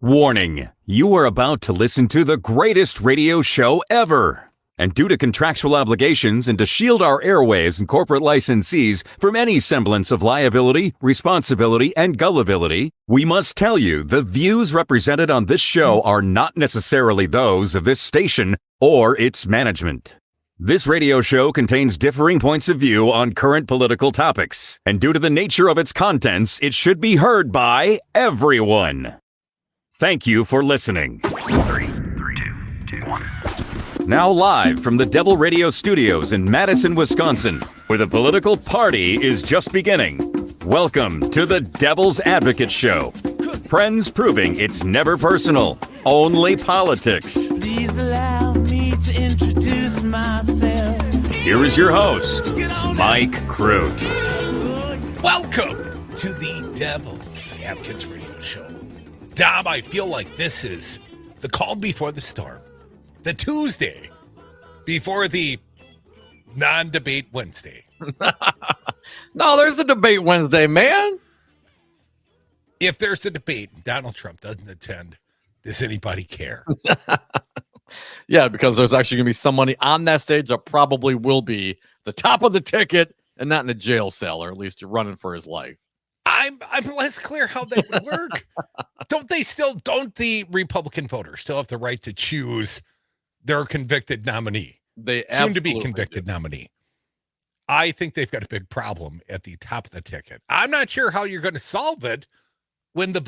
Warning, you are about to listen to the greatest radio show ever. And due to contractual obligations and to shield our airwaves and corporate licensees from any semblance of liability, responsibility, and gullibility, we must tell you the views represented on this show are not necessarily those of this station or its management. This radio show contains differing points of view on current political topics, and due to the nature of its contents, it should be heard by everyone. Thank you for listening. 3, 2, 1. Now live from the Devil Radio Studios in Madison, Wisconsin, where the political party is just beginning. Welcome to the Devil's Advocate Show. Friends proving it's never personal, only politics. Please allow me to introduce myself. Here is your host, Mike Crute. Welcome to the Devil's Advocates Radio Show. Dom, I feel like this is the calm before the storm. The Tuesday before the non-debate Wednesday. No, there's a debate Wednesday, man. If there's a debate and Donald Trump doesn't attend, does anybody care? Yeah, because there's actually going to be somebody on that stage that probably will be the top of the ticket and not in a jail cell, or at least you're running for his life. I'm less clear how that would work. Don't the Republican voters still have the right to choose their convicted nominee? They soon to be convicted do. nominee. I think they've got a big problem at the top of the ticket. I'm not sure how you're going to solve it when the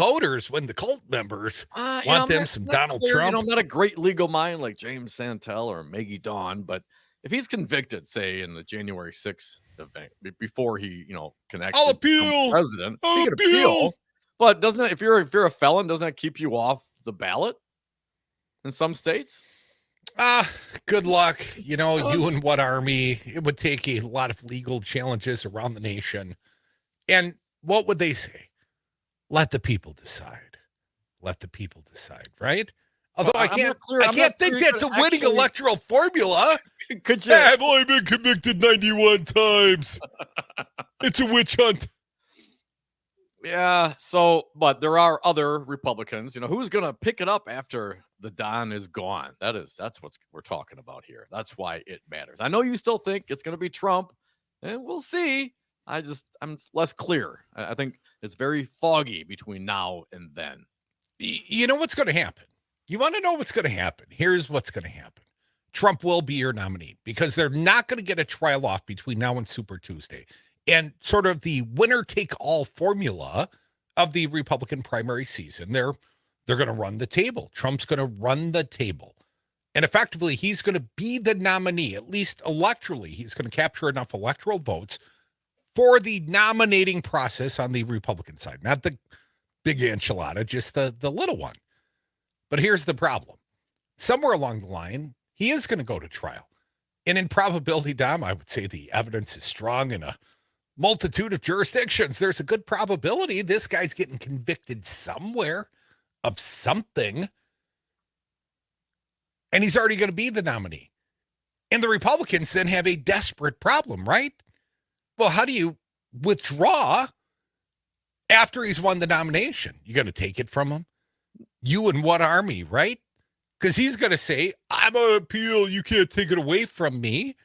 cult members want some Donald Trump. I'm not a great legal mind like James Santel or Maggie Dawn, but if he's convicted, say in the January 6th event, before he, can actually I'll appeal. become president, I'll he can appeal. But doesn't it, if you're a felon, doesn't that keep you off the ballot in some states? Good luck. You and what army? It would take a lot of legal challenges around the nation. And what would they say? Let the people decide. Let the people decide, right? Although I can't think that's a winning electoral formula. Could you? I've only been convicted 91 times. It's a witch hunt. Yeah. But there are other Republicans. Who's going to pick it up after the Don is gone? That's what we're talking about here. That's why it matters. I know you still think it's going to be Trump, and we'll see. I'm less clear. I think it's very foggy between now and then. You know what's going to happen? You want to know what's going to happen? Here's what's going to happen. Trump will be your nominee because they're not going to get a trial off between now and Super Tuesday. And sort of the winner-take-all formula of the Republican primary season, they're going to run the table. Trump's going to run the table. And effectively, he's going to be the nominee, at least electorally. He's going to capture enough electoral votes for the nominating process on the Republican side. Not the big enchilada, just the little one. But here's the problem. Somewhere along the line, he is going to go to trial. And in probability, Dom, I would say the evidence is strong in a multitude of jurisdictions. There's a good probability this guy's getting convicted somewhere of something. And he's already going to be the nominee. And the Republicans then have a desperate problem, right? Well, how do you withdraw after he's won the nomination? You're going to take it from him? You and what army, right? Because he's going to say, I'm on appeal. You can't take it away from me.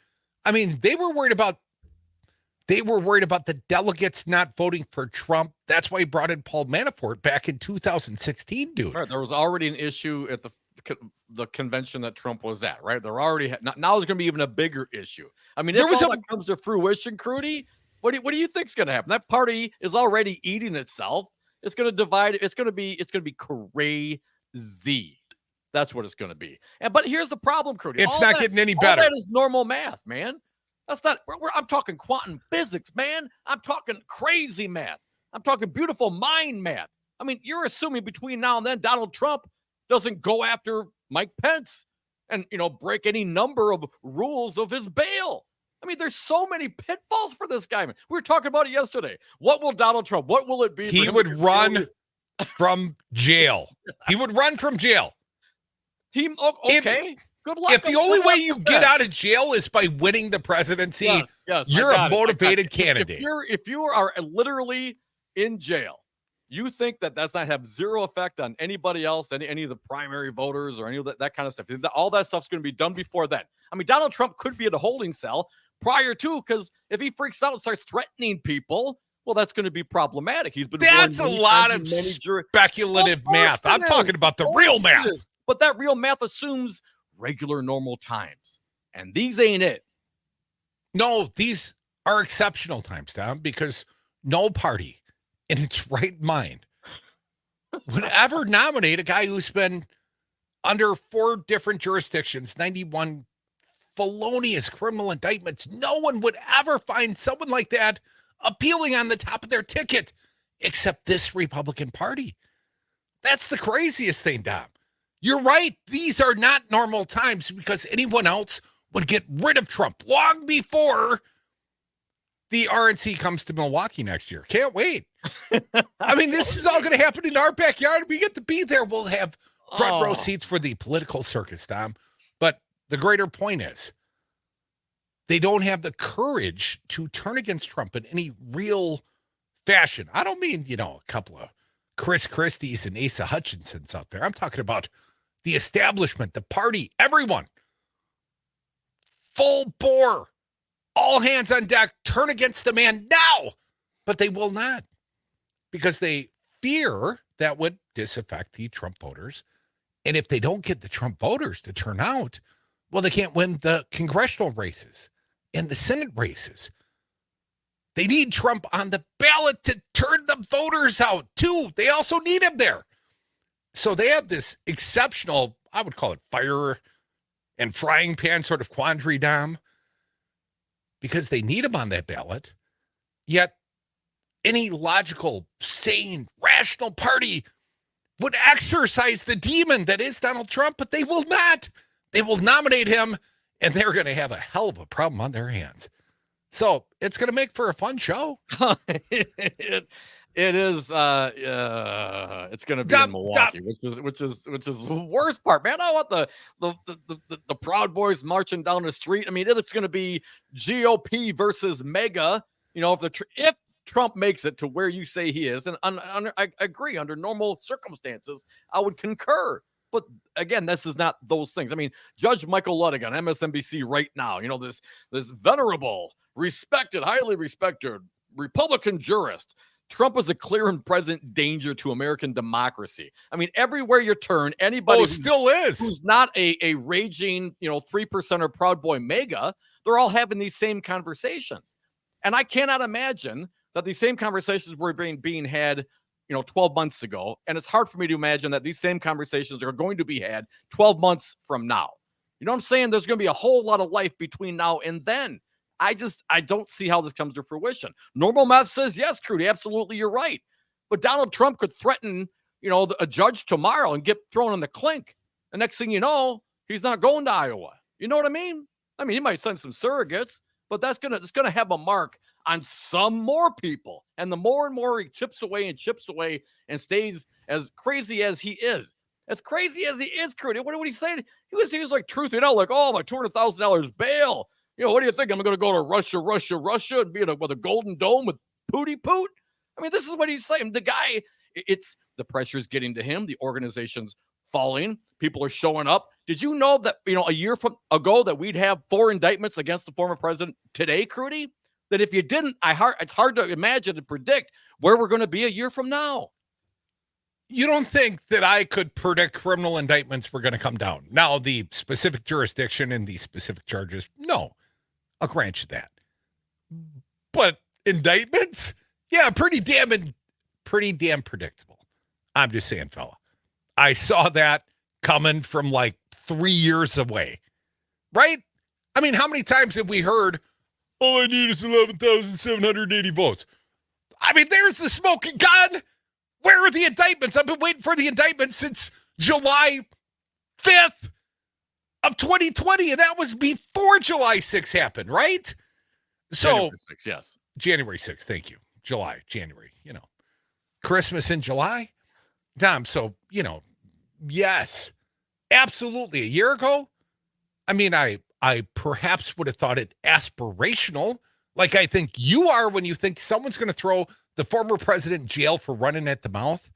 I mean, they were worried about the delegates not voting for Trump. That's why he brought in Paul Manafort back in 2016, dude. Right, there was already an issue at the convention that Trump was at, right? Now there's going to be even a bigger issue. I mean, if that comes to fruition, Crute, what do you think's going to happen? That party is already eating itself. It's going to divide. It's going to be crazy. That's what it's going to be. But here's the problem, Crute. It's not getting any better. All that is normal math, man. That's not. I'm talking quantum physics, man. I'm talking crazy math. I'm talking beautiful mind math. I mean, you're assuming between now and then Donald Trump doesn't go after Mike Pence and break any number of rules of his bail. I mean, there's so many pitfalls for this guy. Man. We were talking about it yesterday. What will Donald Trump? What will it be? He would run from jail. He would run from jail. Okay. Good luck. If the only way you get out of jail is by winning the presidency, yes, you're a motivated candidate. If you are literally in jail You think that that's not have zero effect on anybody else, any of the primary voters or any of that kind of stuff? All that stuff's going to be done before then. I mean, Donald Trump could be at a holding cell prior to, because if he freaks out and starts threatening people, well, that's going to be problematic. He's been That's a lot of speculative math. I'm talking about the real math. But that real math assumes regular, normal times. And these ain't it. No, these are exceptional times, Dom, because no party in its right mind would ever nominate a guy who's been under 4 different jurisdictions, 91 felonious criminal indictments. No one would ever find someone like that appealing on the top of their ticket, except this Republican Party. That's the craziest thing, Dom. You're right. These are not normal times, because anyone else would get rid of Trump long before the RNC comes to Milwaukee next year. Can't wait. I mean, this is all going to happen in our backyard. We get to be there. We'll have front row seats for the political circus, Dom. But the greater point is, they don't have the courage to turn against Trump in any real fashion. I don't mean, a couple of Chris Christie's and Asa Hutchinsons out there. I'm talking about the establishment, the party, everyone. Full bore, all hands on deck, turn against the man now. But they will not, because they fear that would disaffect the Trump voters. And if they don't get the Trump voters to turn out, well, they can't win the congressional races and the Senate races. They need Trump on the ballot to turn the voters out, too. They also need him there. So they have this exceptional, I would call it fire and frying pan sort of quandary, Dom, because they need him on that ballot. Yet any logical, sane, rational party would exorcise the demon that is Donald Trump, but they will not. They will nominate him, and they're going to have a hell of a problem on their hands. So it's going to make for a fun show. It is. It's going to be in Milwaukee, which is the worst part, man. I want the Proud Boys marching down the street. I mean, it's going to be GOP versus MAGA. If Trump makes it to where you say he is, and I agree, under normal circumstances, I would concur. But again, this is not those things. I mean, Judge Michael Ludwig on MSNBC right now, this venerable, respected, highly respected Republican jurist. Trump is a clear and present danger to American democracy. I mean, everywhere you turn, anybody who's not a raging, 3%er Proud Boy MAGA, they're all having these same conversations. And I cannot imagine that these same conversations were being had 12 months ago. And it's hard for me to imagine that these same conversations are going to be had 12 months from now. You know what I'm saying? There's going to be a whole lot of life between now and then. I don't see how this comes to fruition. Normal math says, yes, Crute, absolutely, you're right. But Donald Trump could threaten, a judge tomorrow and get thrown in the clink. The next thing you know, he's not going to Iowa. You know what I mean? I mean, he might send some surrogates, but it's gonna have a mark on some more people. And the more and more he chips away and stays as crazy as he is. As crazy as he is, Crute. What he saying? He was like truthing out, like, oh, my $200,000 bail. What do you think? I'm going to go to Russia and be with a golden dome with Pootie Poot? I mean, this is what he's saying. The guy, the pressure's getting to him. The organization's falling. People are showing up. Did you know that, a year ago that we'd have 4 indictments against the former president today, Crute? That if you didn't, it's hard to imagine and predict where we're going to be a year from now. You don't think that I could predict criminal indictments were going to come down? Now, the specific jurisdiction and the specific charges, no. I'll grant you that. But indictments? Yeah, pretty damn predictable. I'm just saying, fella. I saw that coming from like 3 years away. Right? I mean, how many times have we heard, all I need is 11,780 votes? I mean, there's the smoking gun. Where are the indictments? I've been waiting for the indictments since July 5th of 2020, and that was before July 6th happened, right? So January 6th, yes. January 6th, thank you. January, Christmas in July. Dom, so, yes, absolutely. A year ago, I mean, I perhaps would have thought it aspirational, like I think you are when you think someone's going to throw the former president in jail for running at the mouth.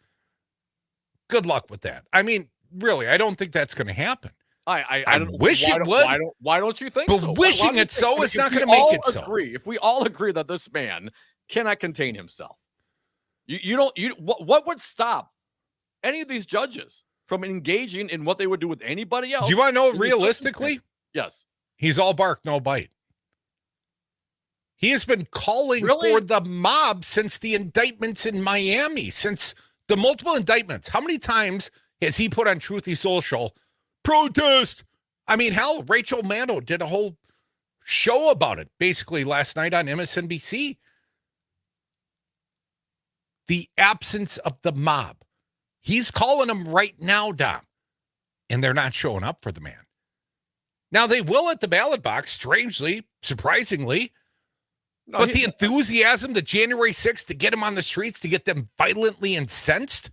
Good luck with that. I mean, really, I don't think that's going to happen. I don't, wish it would. Why don't you think But so? wishing it so is not going to make it so. If we all agree that this man cannot contain himself, what would stop any of these judges from engaging in what they would do with anybody else? Do you want to know realistically? Yes. He's all bark, no bite. He has been calling for the mob since the indictments in Miami, since the multiple indictments. How many times has he put on Truthy Social, protest? I mean, hell, Rachel Maddow did a whole show about it, basically last night on MSNBC. The absence of the mob. He's calling them right now, Dom, and they're not showing up for the man. Now, they will at the ballot box, strangely, surprisingly. No, but the enthusiasm, the January 6th, to get him on the streets, to get them violently incensed,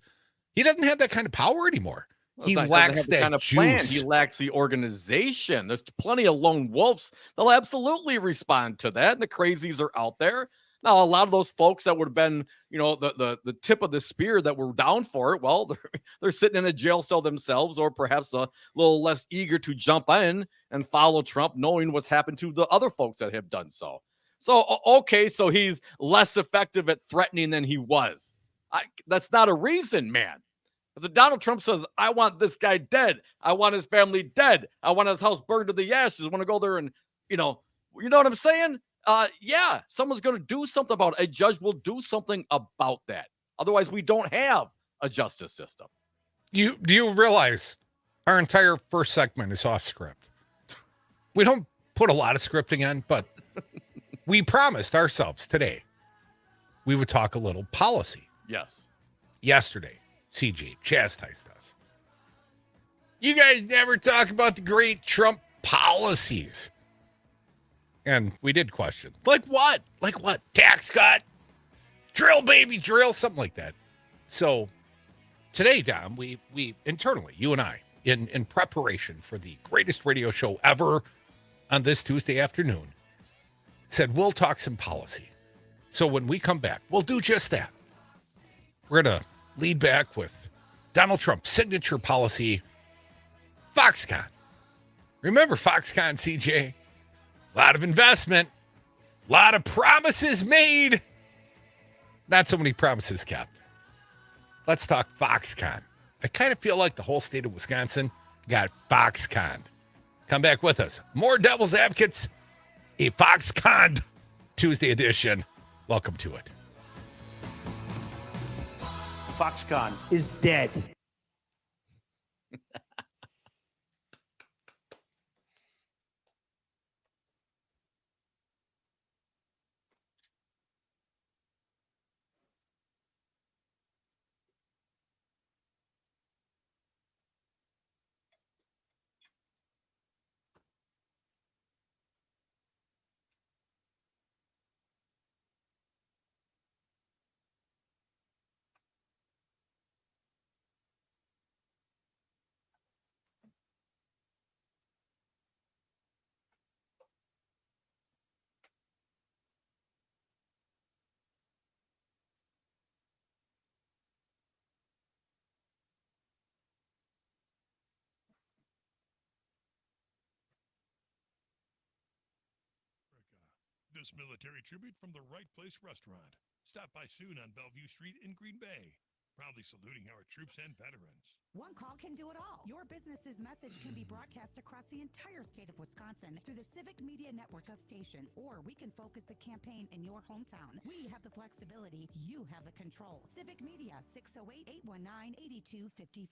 he doesn't have that kind of power anymore. He lacks that kind of juice. Plan. He lacks the organization. There's plenty of lone wolves. They'll absolutely respond to that, and the crazies are out there. Now, a lot of those folks that would have been, the tip of the spear that were down for it, well, they're sitting in a jail cell themselves, or perhaps a little less eager to jump in and follow Trump, knowing what's happened to the other folks that have done so. So, okay, so he's less effective at threatening than he was. That's not a reason, man. If Donald Trump says, I want this guy dead, I want his family dead, I want his house burned to the ashes, I want to go there and, you know what I'm saying? Yeah, someone's going to do something about it. A judge will do something about that. Otherwise, we don't have a justice system. Do you realize our entire first segment is off script? We don't put a lot of scripting in, but we promised ourselves today we would talk a little policy. Yes. Yesterday, CJ chastised us. You guys never talk about the great Trump policies. And we did question. Like what? Like what? Tax cut? Drill, baby, drill? Something like that. So today, Dom, we internally, you and I, in preparation for the greatest radio show ever on this Tuesday afternoon, said we'll talk some policy. So when we come back, we'll do just that. We're going to lead back with Donald Trump's signature policy, Foxconn. Remember Foxconn, CJ? A lot of investment, a lot of promises made, not so many promises kept. Let's talk Foxconn. I kind of feel like the whole state of Wisconsin got Foxconn. Come back with us. More Devil's Advocates, a Foxconn Tuesday edition. Welcome to it. Foxconn is dead. This military tribute from the Right Place Restaurant. Stop by soon on Bellevue Street in Green Bay. Proudly saluting our troops and veterans. One call can do it all. Your business's message can be broadcast across the entire state of Wisconsin through the Civic Media Network of stations, or we can focus the campaign in your hometown. We have the flexibility. You have the control. Civic Media, 608-819-8255.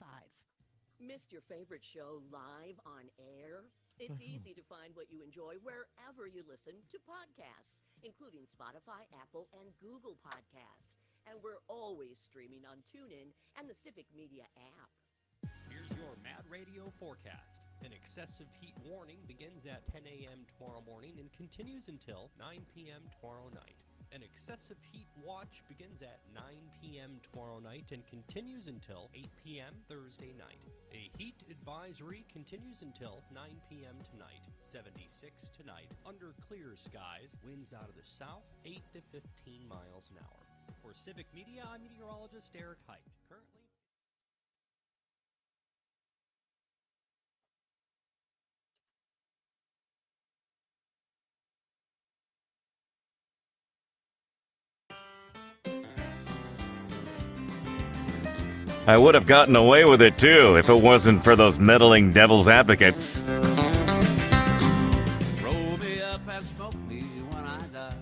Missed your favorite show live on air? It's easy to find what you enjoy wherever you listen to podcasts, including Spotify, Apple, and Google Podcasts. And we're always streaming on TuneIn and the Civic Media app. Here's your Mad Radio forecast. An excessive heat warning begins at 10 a.m. tomorrow morning and continues until 9 p.m. tomorrow night. An excessive heat watch begins at 9 p.m. tomorrow night and continues until 8 p.m. Thursday night. A heat advisory continues until 9 p.m. tonight. 76 tonight. Under clear skies, winds out of the south, 8 to 15 miles an hour. For Civic Media, I'm meteorologist Eric Height. Currently. I would have gotten away with it too if it wasn't for those meddling devil's advocates. Roll me up and smoke me when I die.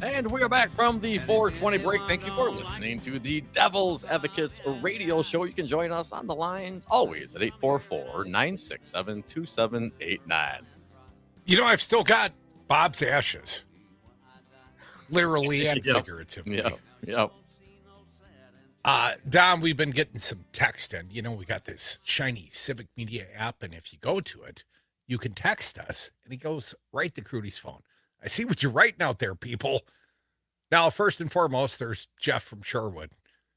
And we are back from the 420 break. Thank you for listening to the Devil's Advocates radio show. You can join us on the lines always at 844-967-2789. You know, I've still got Bob's ashes, literally and Yep. figuratively. Yep. Dom, we've been getting some text, and you know, we got this shiny Civic Media app, and if you go to it, you can text us, and it goes right to Crudy's phone. I see what you're writing out there, people. Now, first and foremost, there's Jeff from Sherwood.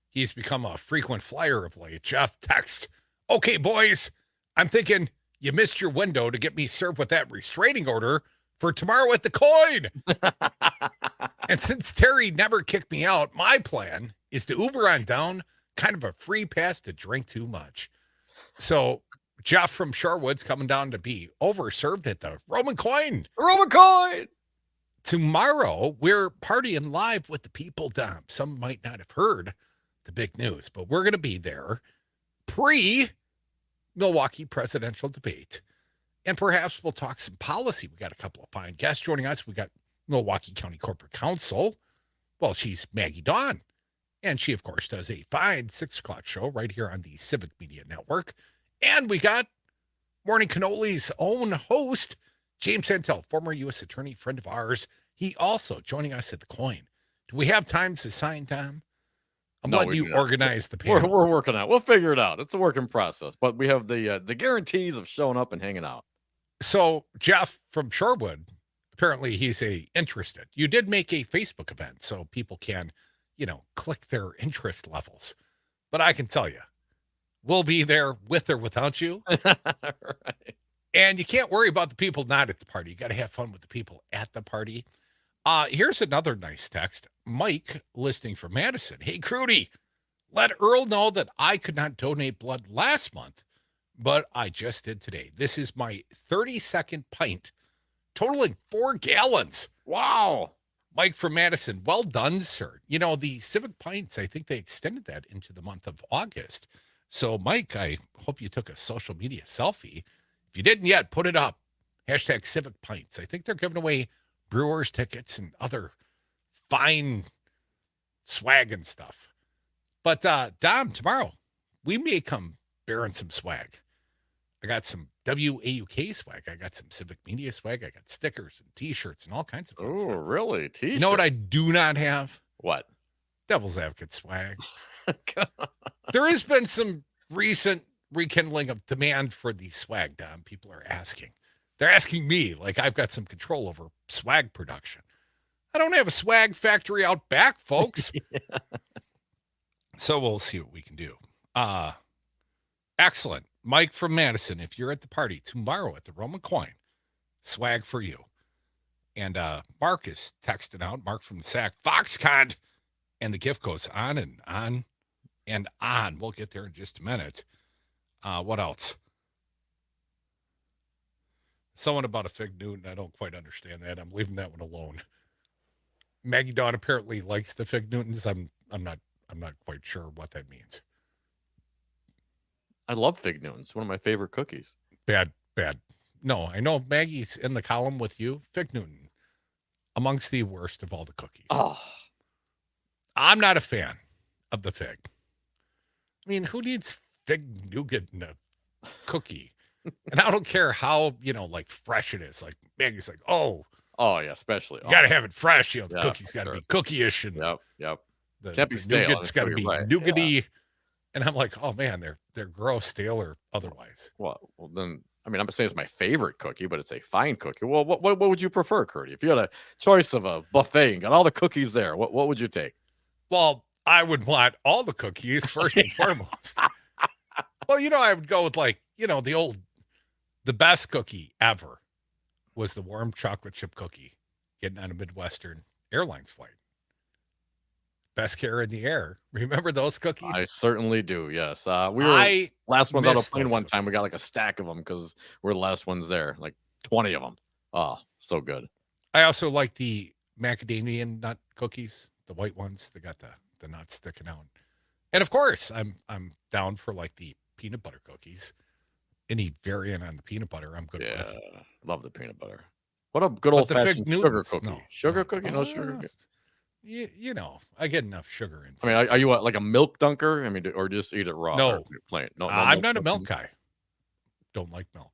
He's become a frequent flyer of late. Jeff texts, "Okay, boys, I'm thinking you missed your window to get me served with that restraining order for tomorrow at the Coin." And since Terry never kicked me out, my plan is to Uber on down, kind of a free pass to drink too much. So Jeff from Sherwood's coming down to be overserved at the Roman Coin. Roman Coin! Tomorrow, we're partying live with the people, Dom. Some might not have heard the big news, but we're going to be there pre-Milwaukee presidential debate. And perhaps we'll talk some policy. We got a couple of fine guests joining us. We got Milwaukee County Corporate Counsel. Well, she's Maggie Dawn. And she, of course, does a fine 6 o'clock show right here on the Civic Media Network. And we got Morning Cannoli's own host, James Santel, former U.S. attorney, friend of ours. He also joining us at the Coin. Do we have time to sign, Tom? I'm letting you organize the panel. We're working on it. We'll figure it out. It's a work in process. But we have the guarantees of showing up and hanging out. So Jeff from Sherwood, apparently he's interested. You did make a Facebook event so people can, click their interest levels. But I can tell you, we'll be there with or without you. Right. And you can't worry about the people not at the party. You got to have fun with the people at the party. Here's another nice text. Mike, listening from Madison. "Hey, Crudy, let Earl know that I could not donate blood last month, but I just did today. This is my 32nd pint, totaling 4 gallons. Wow. Mike from Madison, well done, sir. The Civic Pints, I think they extended that into the month of August. So, Mike, I hope you took a social media selfie. If you didn't yet, put it up. Hashtag Civic Pints. I think they're giving away Brewers tickets and other fine swag and stuff. But, Dom, tomorrow, we may come bearing some swag. I got some WAUK swag. I got some Civic Media swag. I got stickers and T-shirts and all kinds of fun stuff. Oh, really? T-shirts? You know what I do not have? What? Devil's Advocate swag. There has been some recent rekindling of demand for the swag, Dom. People are asking. They're asking me, like I've got some control over swag production. I don't have a swag factory out back, folks. Yeah. So we'll see what we can do. Excellent. Mike from Madison, if you're at the party tomorrow at the Roman Coin, swag for you. And Mark is texting out, Mark from the SAC, Foxconn. And the gift goes on and on and on. We'll get there in just a minute. What else? Someone about a Fig Newton. I don't quite understand that. I'm leaving that one alone. Maggie Dawn apparently likes the Fig Newtons. I'm not quite sure what that means. I love Fig Newtons. One of my favorite cookies. Bad. No, I know Maggie's in the column with you. Fig Newton, amongst the worst of all the cookies. Oh, I'm not a fan of the fig. I mean, who needs fig nougat in a cookie? And I don't care how, fresh it is. Like Maggie's like, oh yeah, especially. You got to have it fresh. The Yeah, cookie's got to sure. be cookie-ish. And Yep. the, Can't be the stale. nougat's got to be Right. nougaty. Yeah. And I'm like, oh, man, they're gross, stale, or otherwise. Well, then, I'm not saying it's my favorite cookie, but it's a fine cookie. Well, what would you prefer, Curdy? If you had a choice of a buffet and got all the cookies there, what would you take? Well, I would want all the cookies first and foremost. Well, I would go with the best cookie ever was the warm chocolate chip cookie getting on a Midwestern Airlines flight. Best Care in the Air. Remember those cookies? I certainly do. Yes. We were last ones out of miss plane those one time. We got cookies. like a stack of them because we're the last ones there, like 20 of them. Oh, so good. I also like the macadamia nut cookies, the white ones. They got the nuts sticking out. And of course, I'm down for like the peanut butter cookies. Any variant on the peanut butter, I'm good Yeah, with. love the peanut butter. What a good But old the Fig fashioned sugar Newtons, cookie. no, Sugar no. cookie, no sugar cookie. You know, I get enough sugar in. I mean, are you like a milk dunker? I mean, or just eat it raw? No. or plain. No, I'm not a dunking? milk guy. Don't like milk.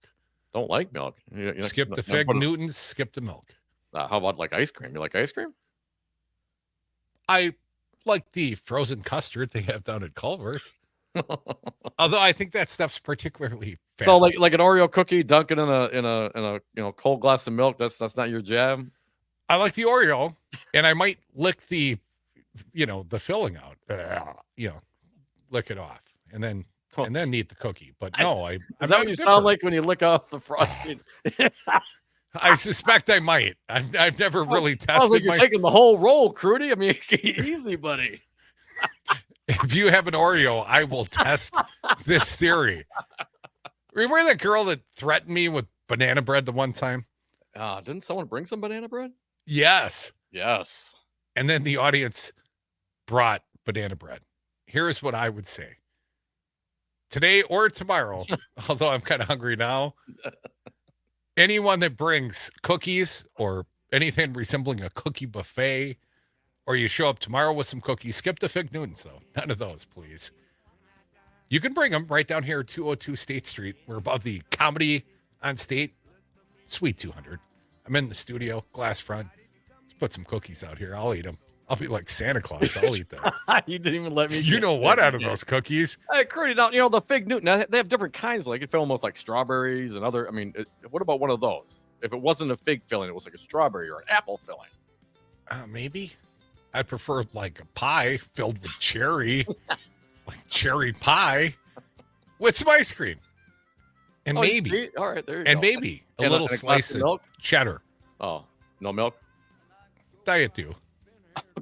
Don't like milk. Skip the Fig Newtons, skip the milk. How about like ice cream? You like ice cream? I like the frozen custard they have down at Culver's. Although I think that stuff's particularly fat. So like an Oreo cookie, dunk it in a cold glass of milk. That's not your jam. I like the Oreo, and I might lick the filling out. Lick it off, and then eat the cookie. But no, Is that what you sound like when you lick off the frosting? I suspect I might. I've never really tested. Sounds like you're taking the whole roll, Crute. I mean, easy, buddy. If you have an Oreo, I will test this theory. Remember that girl that threatened me with banana bread the one time? Didn't someone bring some banana bread? Yes. Yes. And then the audience brought banana bread. Here's what I would say. Today or tomorrow, although I'm kind of hungry now, anyone that brings cookies or anything resembling a cookie buffet, or you show up tomorrow with some cookies, skip the Fig Newtons, though. None of those, please. You can bring them right down here at 202 State Street. We're above the Comedy on State, Suite 200. I'm in the studio, glass front. Let's put some cookies out here. I'll eat them. I'll be like Santa Claus. I'll eat them. You didn't even let me. You know what out of those cookies? Hey, Crute, now, the Fig Newton, they have different kinds. Like you fill them with like strawberries and other. I mean, what about one of those? If it wasn't a fig filling, it was like a strawberry or an apple filling. Maybe. I'd prefer like a pie filled with cherry, like cherry pie with some ice cream. And maybe. See? All right, there you and go. maybe a And little and slice glass of milk. cheddar. Oh, no milk? Diet dew.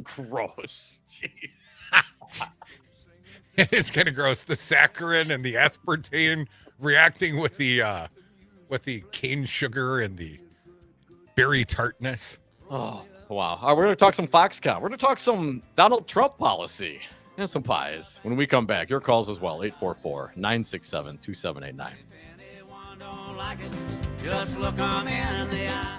Gross. Jeez. It's kind of gross. The saccharin and the aspartame reacting with the cane sugar and the berry tartness. Oh, wow. All right, we're going to talk some Foxconn. We're going to talk some Donald Trump policy and some pies when we come back. Your calls as well, 844-967-2789. Just look 'em in the eye.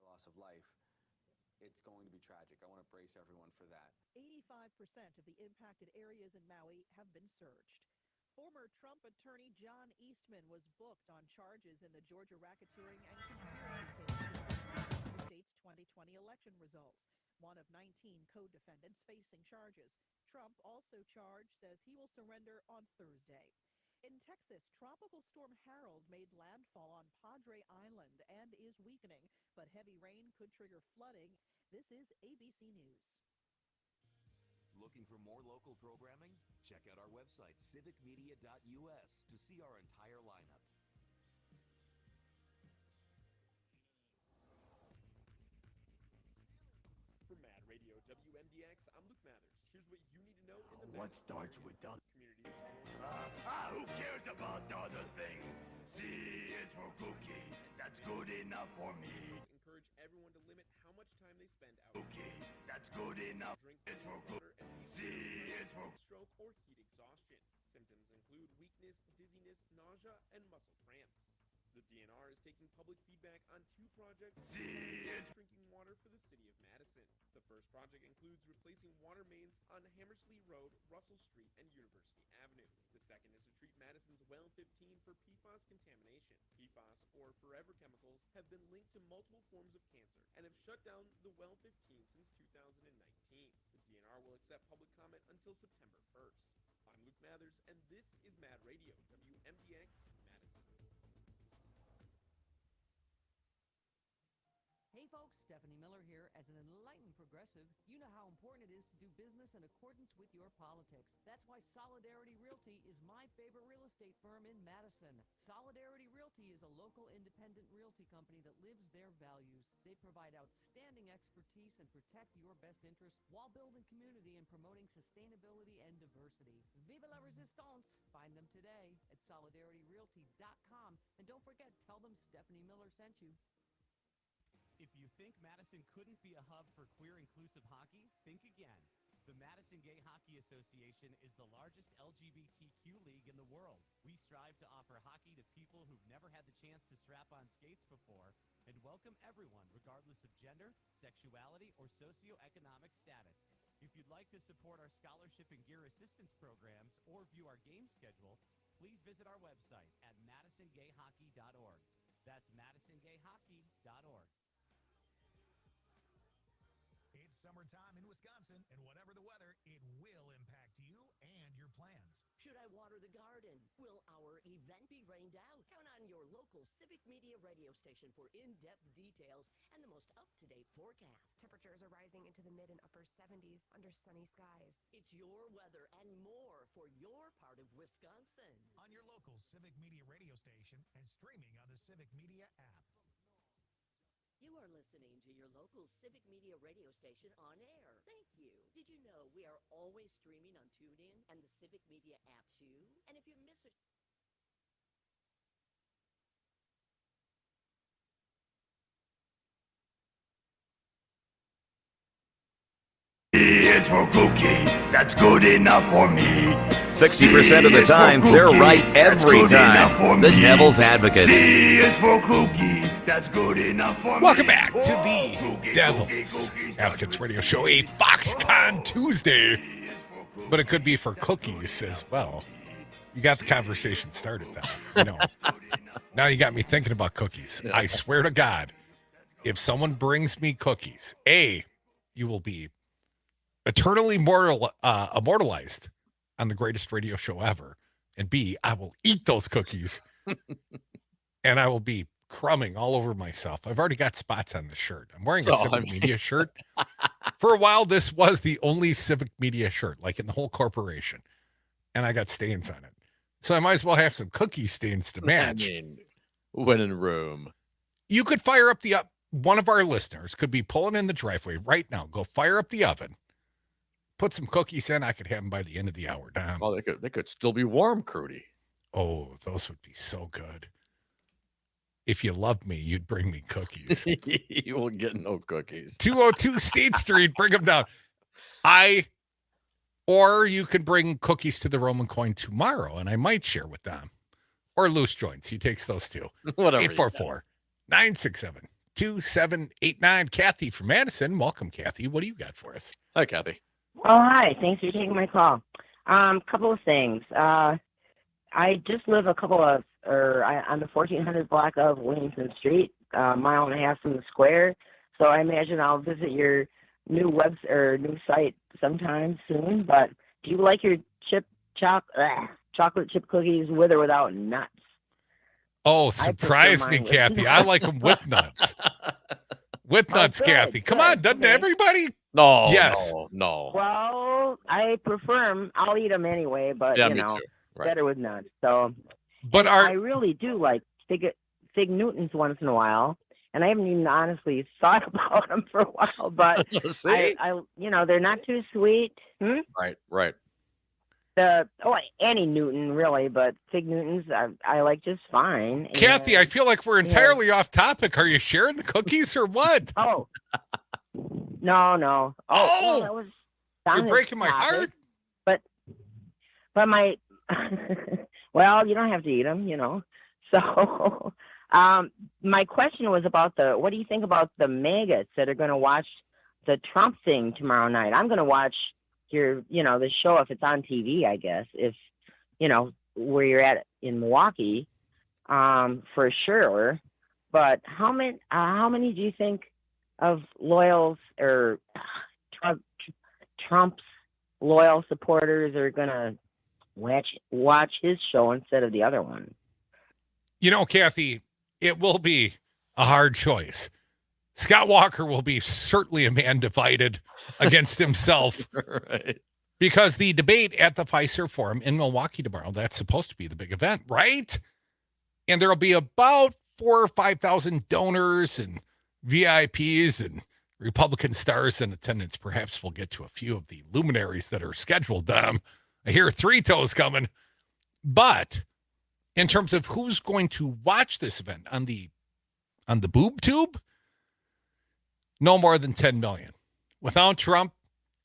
Loss of life, it's going to be tragic. I want to brace everyone for that. 85% of the impacted areas in Maui have been searched. Former Trump attorney John Eastman was booked on charges in the Georgia racketeering and conspiracy case involving the state's 2020 election results. One of 19 co-defendants facing charges. Trump, also charged, says he will surrender on Thursday. In Texas, Tropical Storm Harold made landfall on Padre Island and is weakening, but heavy rain could trigger flooding. This is ABC News. Looking for more local programming? Check out our website, civicmedia.us, to see our entire lineup. For Mad Radio WMDX, I'm Luke Mathers. Here's what you need to know in the What starts with done? Community. Who cares about other things? C is for cookie. That's good enough for me. Encourage everyone to limit how much time they spend out. Cookie. That's good enough. Drink Is for water cookie. and C is for stroke or heat exhaustion. Symptoms include weakness, dizziness, nausea, and muscle cramps. The DNR is taking public feedback on 2 projects C is drinking water for the city of Madison. The first project includes replacing water mains on Hammersley Road, Russell Street, and University Avenue. The second is to treat Madison's Wisconsin's well 15 for PFAS contamination. PFAS, or forever chemicals, have been linked to multiple forms of cancer and have shut down the well 15 since 2019. The DNR will accept public comment until September 1st. I'm Luke Mathers, and this is Mad Radio, WMDX Madison. Hey folks, Stephanie Miller here. As an enlightened progressive, you know how important it is to do business in accordance with your politics. That's why Solidarity Realty is my favorite real estate firm in Madison. Solidarity Realty is a local independent realty company that lives their values. They provide outstanding expertise and protect your best interests while building community and promoting sustainability and diversity. Vive la resistance! Find them today at solidarityrealty.com. And don't forget, tell them Stephanie Miller sent you. If you think Madison couldn't be a hub for queer-inclusive hockey, think again. The Madison Gay Hockey Association is the largest LGBTQ league in the world. We strive to offer hockey to people who've never had the chance to strap on skates before and welcome everyone regardless of gender, sexuality, or socioeconomic status. If you'd like to support our scholarship and gear assistance programs or view our game schedule, please visit our website at madisongayhockey.org. That's madisongayhockey.org. It's summertime in Wisconsin, and whatever the weather, it will impact you and your plans. Should I water the garden? Will our event be rained out? Count on your local Civic Media radio station for in-depth details and the most up-to-date forecast. Temperatures are rising into the mid and upper 70s under sunny skies. It's your weather and more for your part of Wisconsin. On your local Civic Media radio station and streaming on the Civic Media app. You are listening to your local Civic Media radio station on air. Thank you. Did you know we are always streaming on TuneIn and the Civic Media app too? And if you miss a Is for cookie, that's good enough for me. 60% of the time, they're right every time. The Devil's Advocates. C is for cookie, that's good enough for me. Welcome back to the Devil's Advocates Radio Show, a Foxconn Tuesday. But it could be for cookies as well. You got the conversation started, though. You know. Now you got me thinking about cookies. I swear to God, if someone brings me cookies, A, you will be eternally immortalized on the greatest radio show ever. And B, I will eat those cookies and I will be crumbing all over myself. I've already got spots on the shirt. I'm wearing a Civic Media shirt. For a while, this was the only Civic Media shirt, like in the whole corporation. And I got stains on it. So I might as well have some cookie stains to match. I mean, when in room. You could fire up one of our listeners could be pulling in the driveway right now. Go fire up the oven. Put some cookies in. I could have them by the end of the hour, Dom. Oh, they could still be warm, Crute. Oh, those would be so good. If you loved me, you'd bring me cookies. You will get no cookies. 202 State Street, bring them down. Or you can bring cookies to the Roman Coin tomorrow, and I might share with Dom. Or Loose Joints. He takes those too. Whatever. 844-967-8789. Kathy from Madison. Welcome, Kathy. What do you got for us? Hi, Kathy. Oh, hi. Thanks for taking my call. Couple of things. I just live on the 1400 block of Williamson Street, a mile and a half from the square. So I imagine I'll visit your new new site sometime soon. But do you like your chocolate chip cookies with or without nuts? Oh, surprise me, Kathy. I like them with nuts. With nuts, Kathy. Come on, doesn't everybody? No. Yes. No. Well, I prefer them. I'll eat them anyway, but Yeah, you me know, too. Right. better with nuts. So, but I really do like Fig Newtons once in a while, and I haven't even honestly thought about them for a while. But I they're not too sweet. Right. Any Newton really, but Fig Newtons I like just fine. Kathy, I feel like we're entirely off topic. Are you sharing the cookies or what? Oh, no. Oh, that was you're breaking my heart. But my, well, you don't have to eat them, So, my question was about what do you think about the maggots that are going to watch the Trump thing tomorrow night? I'm going to watch the show if it's on TV, I guess, if, where you're at in Milwaukee, for sure. But how many do you think of loyals or Trump's loyal supporters are gonna watch his show instead of the other one? You know, Kathy, it will be a hard choice. Scott Walker will be certainly a man divided against himself. Right. Because the debate at the Pfizer Forum in Milwaukee tomorrow, that's supposed to be the big event, right? And there'll be about 4,000 or 5,000 donors and VIPs and Republican stars in attendance. Perhaps we'll get to a few of the luminaries that are scheduled. I hear Three Toes coming. But in terms of who's going to watch this event on the boob tube, no more than 10 million. Without Trump,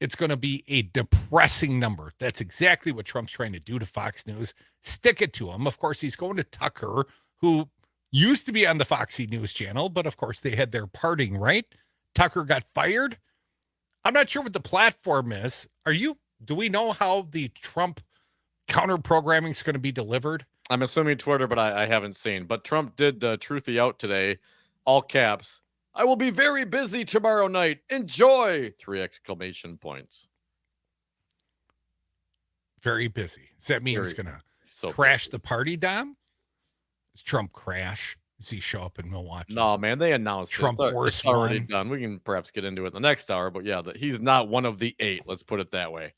it's going to be a depressing number. That's exactly what Trump's trying to do to Fox News. Stick it to him. Of course, he's going to Tucker, who used to be on the Foxy News channel, but of course they had their parting, right? Tucker got fired. I'm not sure what the platform is. Do we know how the Trump counter programming is going to be delivered? I'm assuming Twitter, but I haven't seen. But Trump did truthy out today, all caps. I will be very busy tomorrow night. Enjoy! 3 exclamation points. Very busy. Does that mean he's going to crash the party, Dom? Does Trump crash? Does he show up in Milwaukee? No, man, they announced Trump it's already done. We can perhaps get into it the next hour, but yeah, he's not one of the 8. Let's put it that way.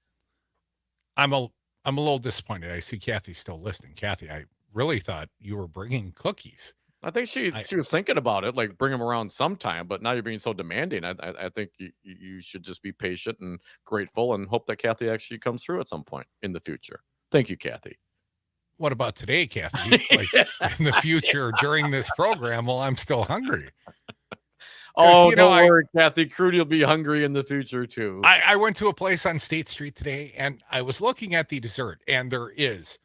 I'm a little disappointed. I see Kathy still listening. Kathy, I really thought you were bringing cookies. I think she was thinking about it, like bring them around sometime, but now you're being so demanding. I think you should just be patient and grateful and hope that Kathy actually comes through at some point in the future. Thank you, Kathy. What about today, Kathy? Like in the future during this program while I'm still hungry? Oh, don't worry, Kathy. Crute will be hungry in the future too. I went to a place on State Street today and I was looking at the dessert, and there is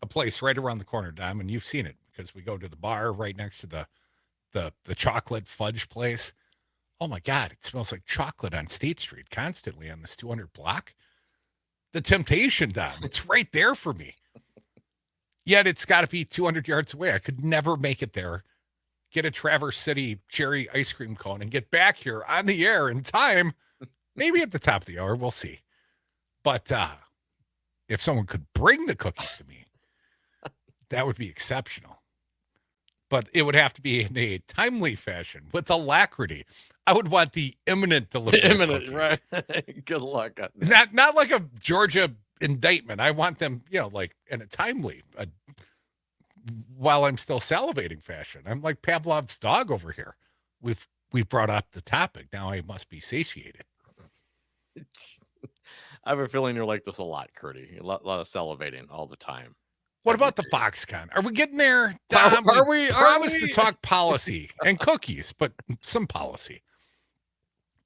a place right around the corner, Dom, and you've seen it because we go to the bar right next to the chocolate fudge place. Oh my God, it smells like chocolate on State Street constantly on this 200 block. The temptation, Dom, it's right there for me. Yet it's got to be 200 yards away. I could never make it there, get a Traverse City cherry ice cream cone, and get back here on the air in time. Maybe at the top of the hour, we'll see. But if someone could bring the cookies to me, that would be exceptional. But it would have to be in a timely fashion with alacrity. I would want the imminent delivery. Imminent, right? Good luck on that. Not like a Georgia indictment. I want them, like in a timely, while I'm still salivating fashion. I'm like Pavlov's dog over here. We've brought up the topic. Now I must be satiated. I have a feeling you're like this a lot, Curdy. A lot of salivating all the time. What about the Foxconn? Are we getting there? Dom, are we promised to talk policy and cookies, but some policy.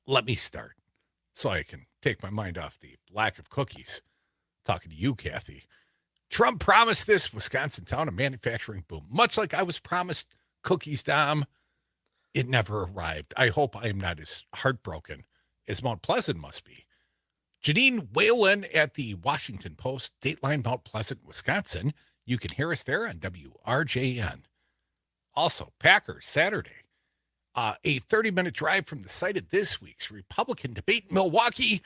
Let me start so I can take my mind off the lack of cookies. Talking to you, Kathy. Trump promised this Wisconsin town a manufacturing boom, much like I was promised cookies, Dom. It never arrived. I hope I am not as heartbroken as Mount Pleasant must be. Janine Whalen at the Washington Post, Dateline Mount Pleasant, Wisconsin. You can hear us there on WRJN. Also, Packers, Saturday. A 30-minute drive from the site of this week's Republican debate in Milwaukee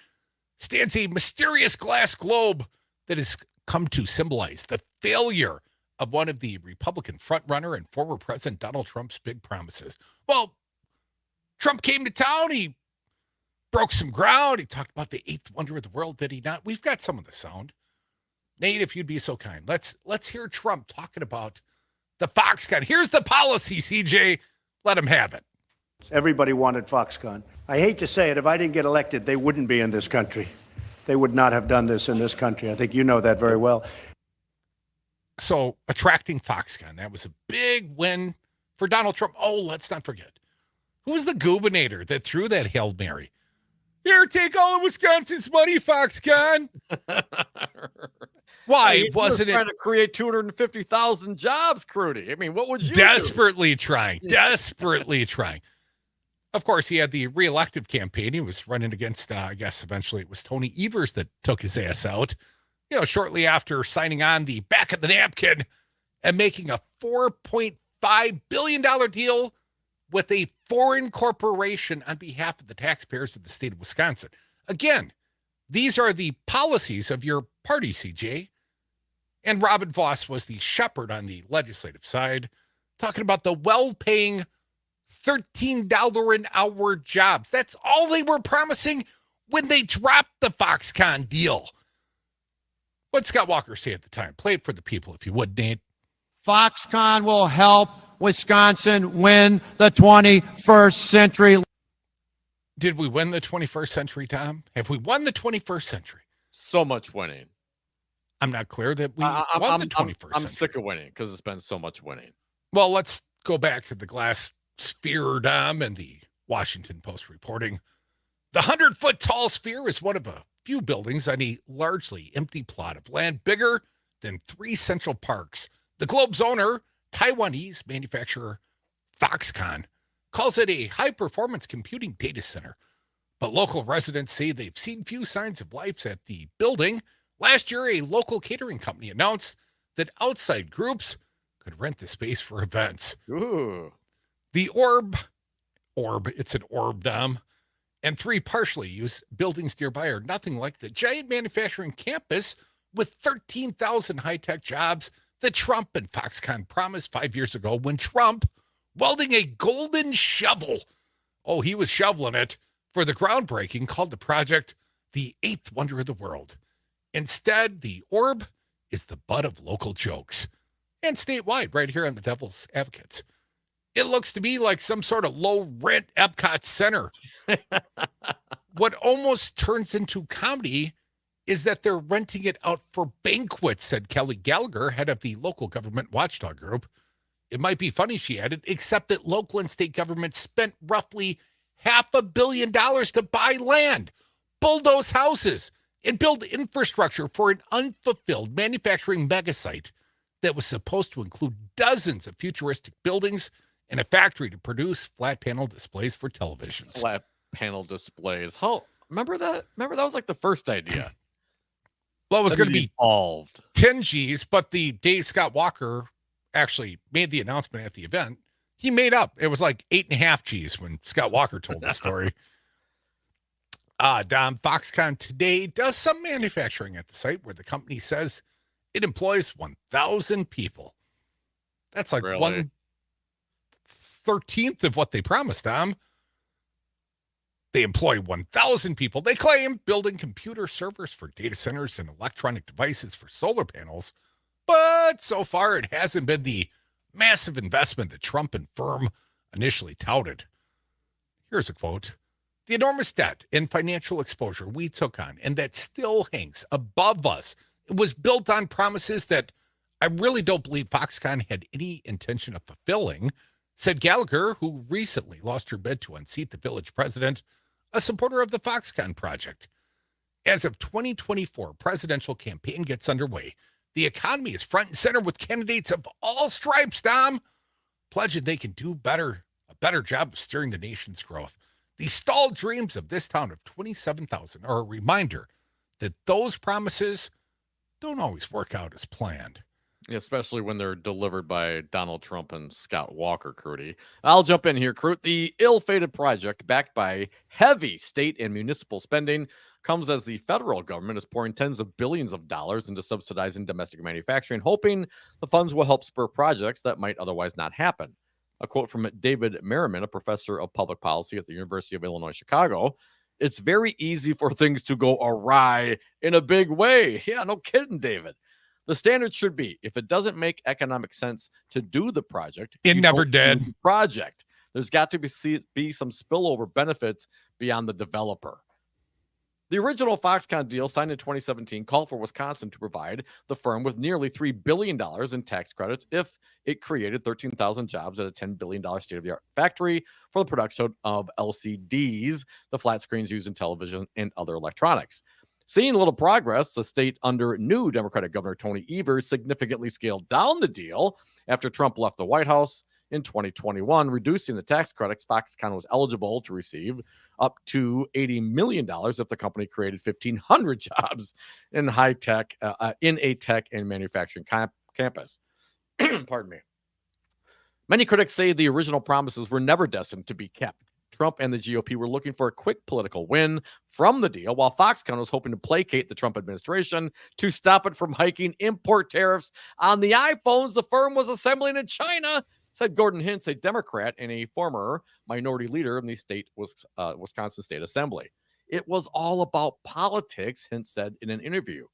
stands a mysterious glass globe that has come to symbolize the failure of one of the Republican frontrunner and former President Donald Trump's big promises. Well, Trump came to town. He broke some ground. He talked about the 8th wonder of the world, did he not? We've got some of the sound. Nate, if you'd be so kind, let's hear Trump talking about the Foxconn. Here's the policy, CJ. Let him have it. Everybody wanted Foxconn. I hate to say it, if I didn't get elected, they wouldn't be in this country. They would not have done this in this country. I think you know that very well. So attracting Foxconn, that was a big win for Donald Trump. Oh, let's not forget. Who was the gubernator that threw that Hail Mary? Here, take all of Wisconsin's money, Foxconn. Why wasn't it trying to create 250,000 jobs, Crute? I mean, what would you desperately trying? Of course, he had the re-elective campaign. He was running against, I guess eventually it was Tony Evers that took his ass out, shortly after signing on the back of the napkin and making a $4.5 billion deal with a foreign corporation on behalf of the taxpayers of the state of Wisconsin. Again, these are the policies of your party, CJ. And Robin Voss was the shepherd on the legislative side, talking about the well-paying $13 an hour jobs. That's all they were promising when they dropped the Foxconn deal. What'd Scott Walker say at the time? Play it for the people, if you would, Nate. Foxconn will help Wisconsin win the 21st century. Did we win the 21st century, Tom? Have we won the 21st century? So much winning. I'm not clear that we won the 21st century. I'm sick of winning because it's been so much winning. Well, let's go back to the glass sphere, Dom, and the Washington Post reporting. The 100-foot tall sphere is one of a few buildings on a largely empty plot of land bigger than 3 Central Parks. The Globe's owner, Taiwanese manufacturer Foxconn, calls it a high-performance computing data center. But local residents say they've seen few signs of life at the building. Last year, a local catering company announced that outside groups could rent the space for events. Ooh. The Orb, it's an Orb, Dom, and 3 partially used buildings nearby are nothing like the giant manufacturing campus with 13,000 high-tech jobs that Trump and Foxconn promised 5 years ago when Trump, welding a golden shovel, he was shoveling it, for the groundbreaking, called the project the 8th wonder of the world. Instead, the Orb is the butt of local jokes. And statewide, right here on the Devil's Advocates. It looks to me like some sort of low-rent Epcot Center. What almost turns into comedy is that they're renting it out for banquets, said Kelly Gallagher, head of the local government watchdog group. It might be funny, she added, except that local and state governments spent roughly $500 million to buy land, bulldoze houses, and build infrastructure for an unfulfilled manufacturing megasite that was supposed to include dozens of futuristic buildings and a factory to produce flat panel displays for televisions. Flat panel displays. Remember that? Remember that was like the first idea. Well, it was going to be evolved 10 G's, but the day Scott Walker actually made the announcement at the event, he made up. It was like 8.5 G's when Scott Walker told the story. Dom, Foxconn today does some manufacturing at the site where the company says it employs 1,000 people. That's like 1/13 of what they promised, Dom. They employ 1,000 people. They claim building computer servers for data centers and electronic devices for solar panels. But so far, it hasn't been the massive investment that Trump and firm initially touted. Here's a quote. The enormous debt and financial exposure we took on and that still hangs above us, it was built on promises that I really don't believe Foxconn had any intention of fulfilling, said Gallagher, who recently lost her bid to unseat the village president, a supporter of the Foxconn project. As of 2024 presidential campaign gets underway, the economy is front and center with candidates of all stripes, Dom, pledging they can do a better job of steering the nation's growth. The stalled dreams of this town of 27,000 are a reminder that those promises don't always work out as planned. Especially when they're delivered by Donald Trump and Scott Walker, Crute. I'll jump in here, Crute. The ill-fated project, backed by heavy state and municipal spending, comes as the federal government is pouring tens of billions of dollars into subsidizing domestic manufacturing, hoping the funds will help spur projects that might otherwise not happen. A quote from David Merriman, a professor of public policy at the University of Illinois, Chicago. It's very easy for things to go awry in a big way. Yeah, no kidding, David. The standard should be, if it doesn't make economic sense to do the project, it never did. The project. There's got to be some spillover benefits beyond the developer. The original Foxconn deal signed in 2017 called for Wisconsin to provide the firm with nearly $3 billion in tax credits if it created 13,000 jobs at a $10 billion state-of-the-art factory for the production of LCDs, the flat screens used in television and other electronics. Seeing little progress, the state under new Democratic Governor Tony Evers significantly scaled down the deal after Trump left the White House in 2021, reducing the tax credits Foxconn was eligible to receive up to $80 million if the company created 1,500 jobs in high tech, in a tech and manufacturing campus. Pardon me. Many critics say the original promises were never destined to be kept. Trump and the GOP were looking for a quick political win from the deal, while Foxconn was hoping to placate the Trump administration to stop it from hiking import tariffs on the iPhones the firm was assembling in China, said Gordon Hintz, a Democrat and a former minority leader in the Wisconsin State Assembly. It was all about politics, Hintz said in an interview.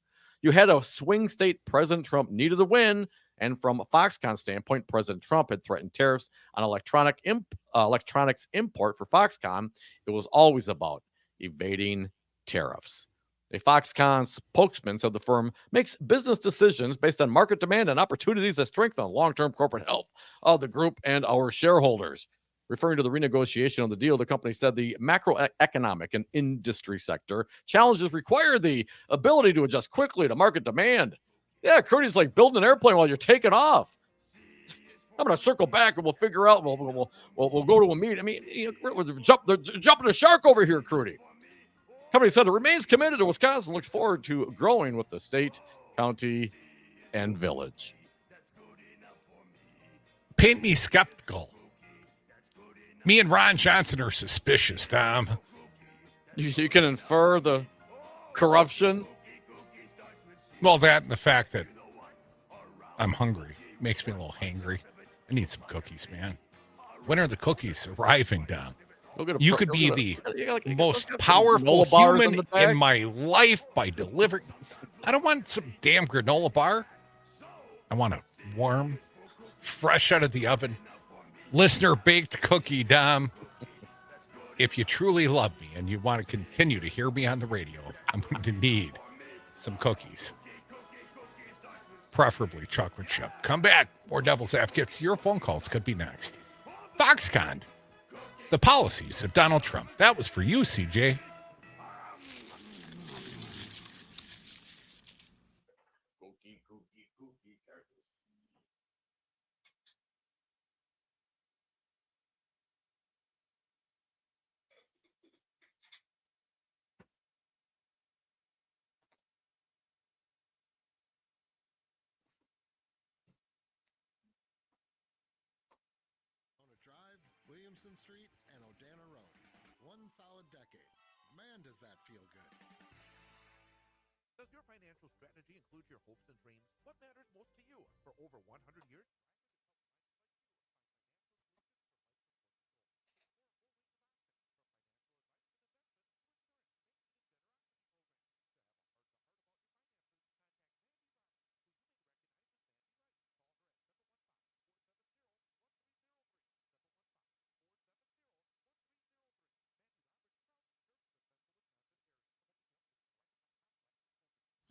You had a swing state. President Trump needed a win, and from a Foxconn standpoint, President Trump had threatened tariffs on electronics import for Foxconn. It was always about evading tariffs. A Foxconn spokesman said the firm makes business decisions based on market demand and opportunities that strengthen the long-term corporate health of the group and our shareholders. Referring to the renegotiation of the deal, the company said the macroeconomic and industry sector challenges require the ability to adjust quickly to market demand. Yeah, Crute's like building an airplane while you're taking off. I'm going to circle back and we'll figure out. We'll go to a meet. I mean, they're jumping a shark over here, Crute. Company said it remains committed to Wisconsin, looks forward to growing with the state, county, and village. Paint me skeptical. Me and Ron Johnson are suspicious, Dom. You can infer the corruption. Well, that and the fact that I'm hungry makes me a little hangry. I need some cookies, man. When are the cookies arriving, Dom? You could be the most powerful human in my life by delivering. I don't want some damn granola bar. I want a warm, fresh out of the oven, listener baked cookie, Dom. If you truly love me and you want to continue to hear me on the radio, I'm going to need some cookies. Preferably chocolate chip. Come back. More Devil's Advocates. Your phone calls could be next. Foxconn. The policies of Donald Trump. That was for you, CJ. Williamson Street and Odana Road. One solid decade. Man, does that feel good. Does your financial strategy include your hopes and dreams? What matters most to you? For over 100 years?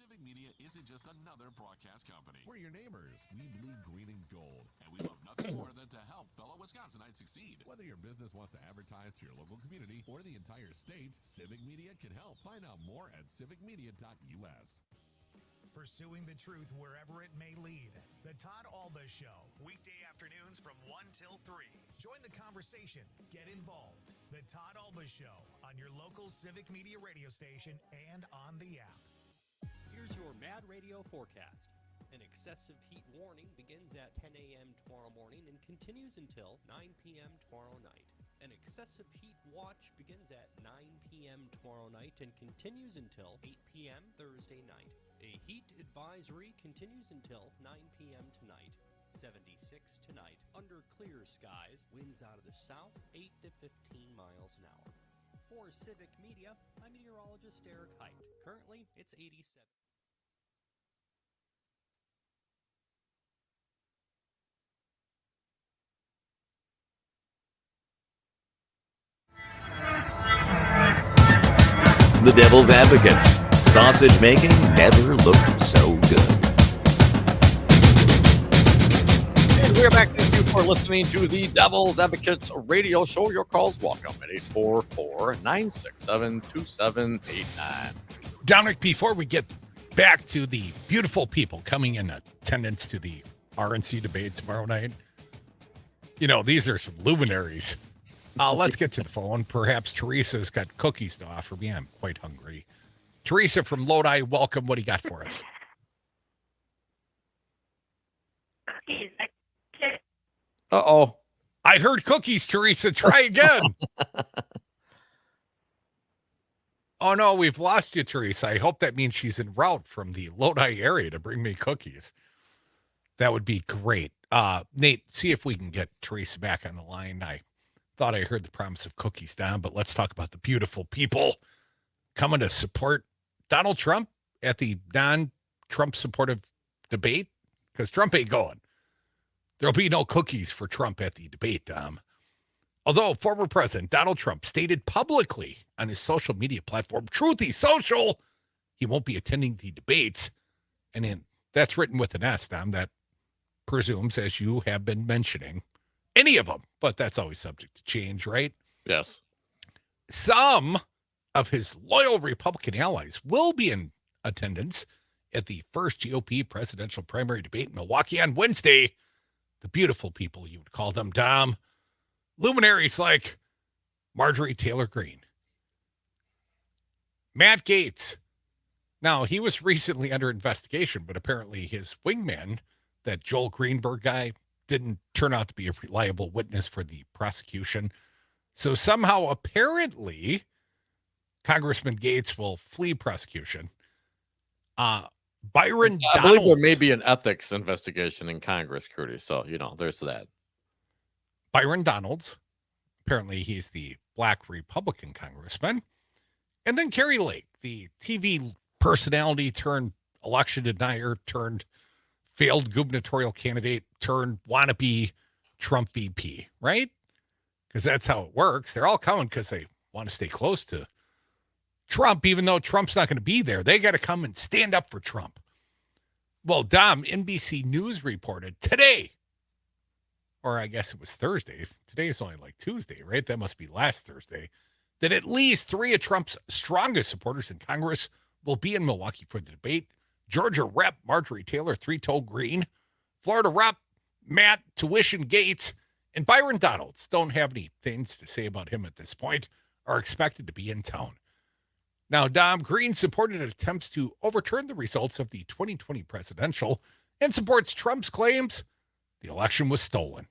Civic Media isn't just another broadcast company. We're your neighbors. We bleed green and gold, and we love nothing more than to help fellow Wisconsinites succeed. Whether your business wants to advertise to your local community or the entire state, Civic Media can help. Find out more at civicmedia.us. Pursuing the truth wherever it may lead. The Todd Alba Show, weekday afternoons from 1 till 3. Join the conversation. Get involved. The Todd Alba Show on your local Civic Media radio station and on the app. Here's your Mad Radio forecast. An excessive heat warning begins at 10 a.m. tomorrow morning and continues until 9 p.m. tomorrow night. An excessive heat watch begins at 9 p.m. tomorrow night and continues until 8 p.m. Thursday night. A heat advisory continues until 9 p.m. tonight. 76 tonight. Under clear skies, winds out of the south, 8 to 15 miles an hour. For Civic Media, I'm meteorologist Eric Height. Currently, it's 87. The Devil's Advocates. Sausage making never looked so good. And we're back. Thank you for listening to the Devil's Advocates radio show. Your calls welcome at 844-967-2789. Dominic, before we get back to the beautiful people coming in attendance to the RNC debate tomorrow night, these are some luminaries. Let's get to the phone. Perhaps Teresa's got cookies to offer me. I'm quite hungry. Teresa from Lodi, welcome. What do you got for us? Cookies. Uh-oh. I heard cookies, Teresa. Try again. Oh, no, we've lost you, Teresa. I hope that means she's en route from the Lodi area to bring me cookies. That would be great. Nate, see if we can get Teresa back on the line. I thought I heard the promise of cookies down, but let's talk about the beautiful people coming to support Donald Trump at the non-Trump supportive debate, because Trump ain't going. There'll be no cookies for Trump at the debate, Dom. Although former President Donald Trump stated publicly on his social media platform, Truthy Social, he won't be attending the debates. And then that's written with an S, Dom. That presumes, as you have been mentioning, any of them. But that's always subject to change, right? Yes. Some of his loyal Republican allies will be in attendance at the first GOP presidential primary debate in Milwaukee on Wednesday. The beautiful people, you would call them, Dom. Luminaries like Marjorie Taylor Greene, Matt Gaetz. Now, he was recently under investigation, but apparently his wingman, that Joel Greenberg guy, didn't turn out to be a reliable witness for the prosecution. So somehow, apparently, Congressman Gaetz will flee prosecution. Byron Donalds. I believe there may be an ethics investigation in Congress, Crute. So, there's that. Byron Donalds. Apparently, he's the black Republican congressman. And then Carrie Lake, the TV personality turned election denier turned failed gubernatorial candidate turned wannabe Trump VP, right? Because that's how it works. They're all coming because they want to stay close to Trump, even though Trump's not going to be there. They got to come and stand up for Trump. Well, Dom, NBC News reported today, or I guess it was Thursday. Today is only like Tuesday, right? That must be last Thursday. That at least 3 of Trump's strongest supporters in Congress will be in Milwaukee for the debate. Georgia Rep. Marjorie Taylor, Three-Toe Green, Florida Rep. Matt Tuition Gaetz, and Byron Donalds, don't have any things to say about him at this point, are expected to be in town. Now, Dom, Green supported attempts to overturn the results of the 2020 presidential and supports Trump's claims the election was stolen.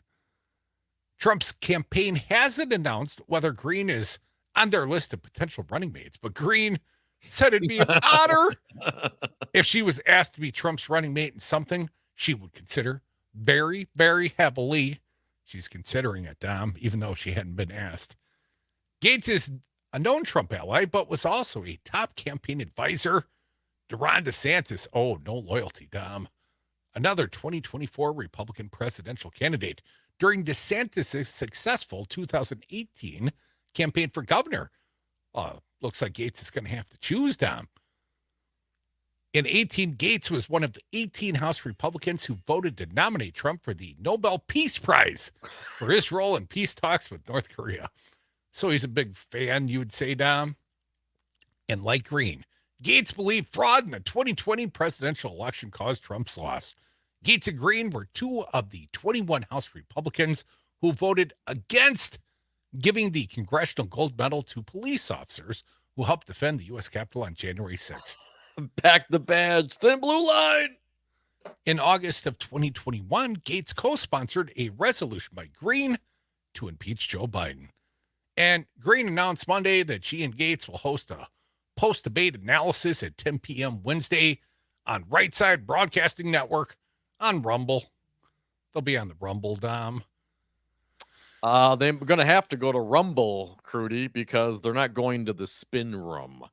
Trump's campaign hasn't announced whether Green is on their list of potential running mates, but Green said it'd be an honor if she was asked to be Trump's running mate in something she would consider very, very heavily. She's considering it, Dom, even though she hadn't been asked. Gaetz is a known Trump ally, but was also a top campaign advisor. Ron DeSantis, no loyalty, Dom. Another 2024 Republican presidential candidate during DeSantis' successful 2018 campaign for governor. Looks like Gaetz is going to have to choose, Dom. In 2018, Gaetz was one of the 18 House Republicans who voted to nominate Trump for the Nobel Peace Prize for his role in peace talks with North Korea. So he's a big fan, you would say, Dom. And like Green, Gaetz believed fraud in the 2020 presidential election caused Trump's loss. Gaetz and Green were 2 of the 21 House Republicans who voted against giving the Congressional Gold Medal to police officers who helped defend the U.S. Capitol on January 6th. Pack the badge, thin blue line. In August of 2021, Gaetz co-sponsored a resolution by Green to impeach Joe Biden. And Green announced Monday that she and Gaetz will host a post-debate analysis at 10 p.m. Wednesday on Right Side Broadcasting Network on Rumble. They'll be on the Rumble, Dom. They're going to have to go to Rumble, Crute, because they're not going to the spin room.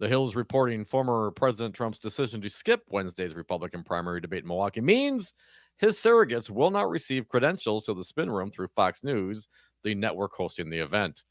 The Hill is reporting former President Trump's decision to skip Wednesday's Republican primary debate in Milwaukee means his surrogates will not receive credentials to the spin room through Fox News, the network hosting the event.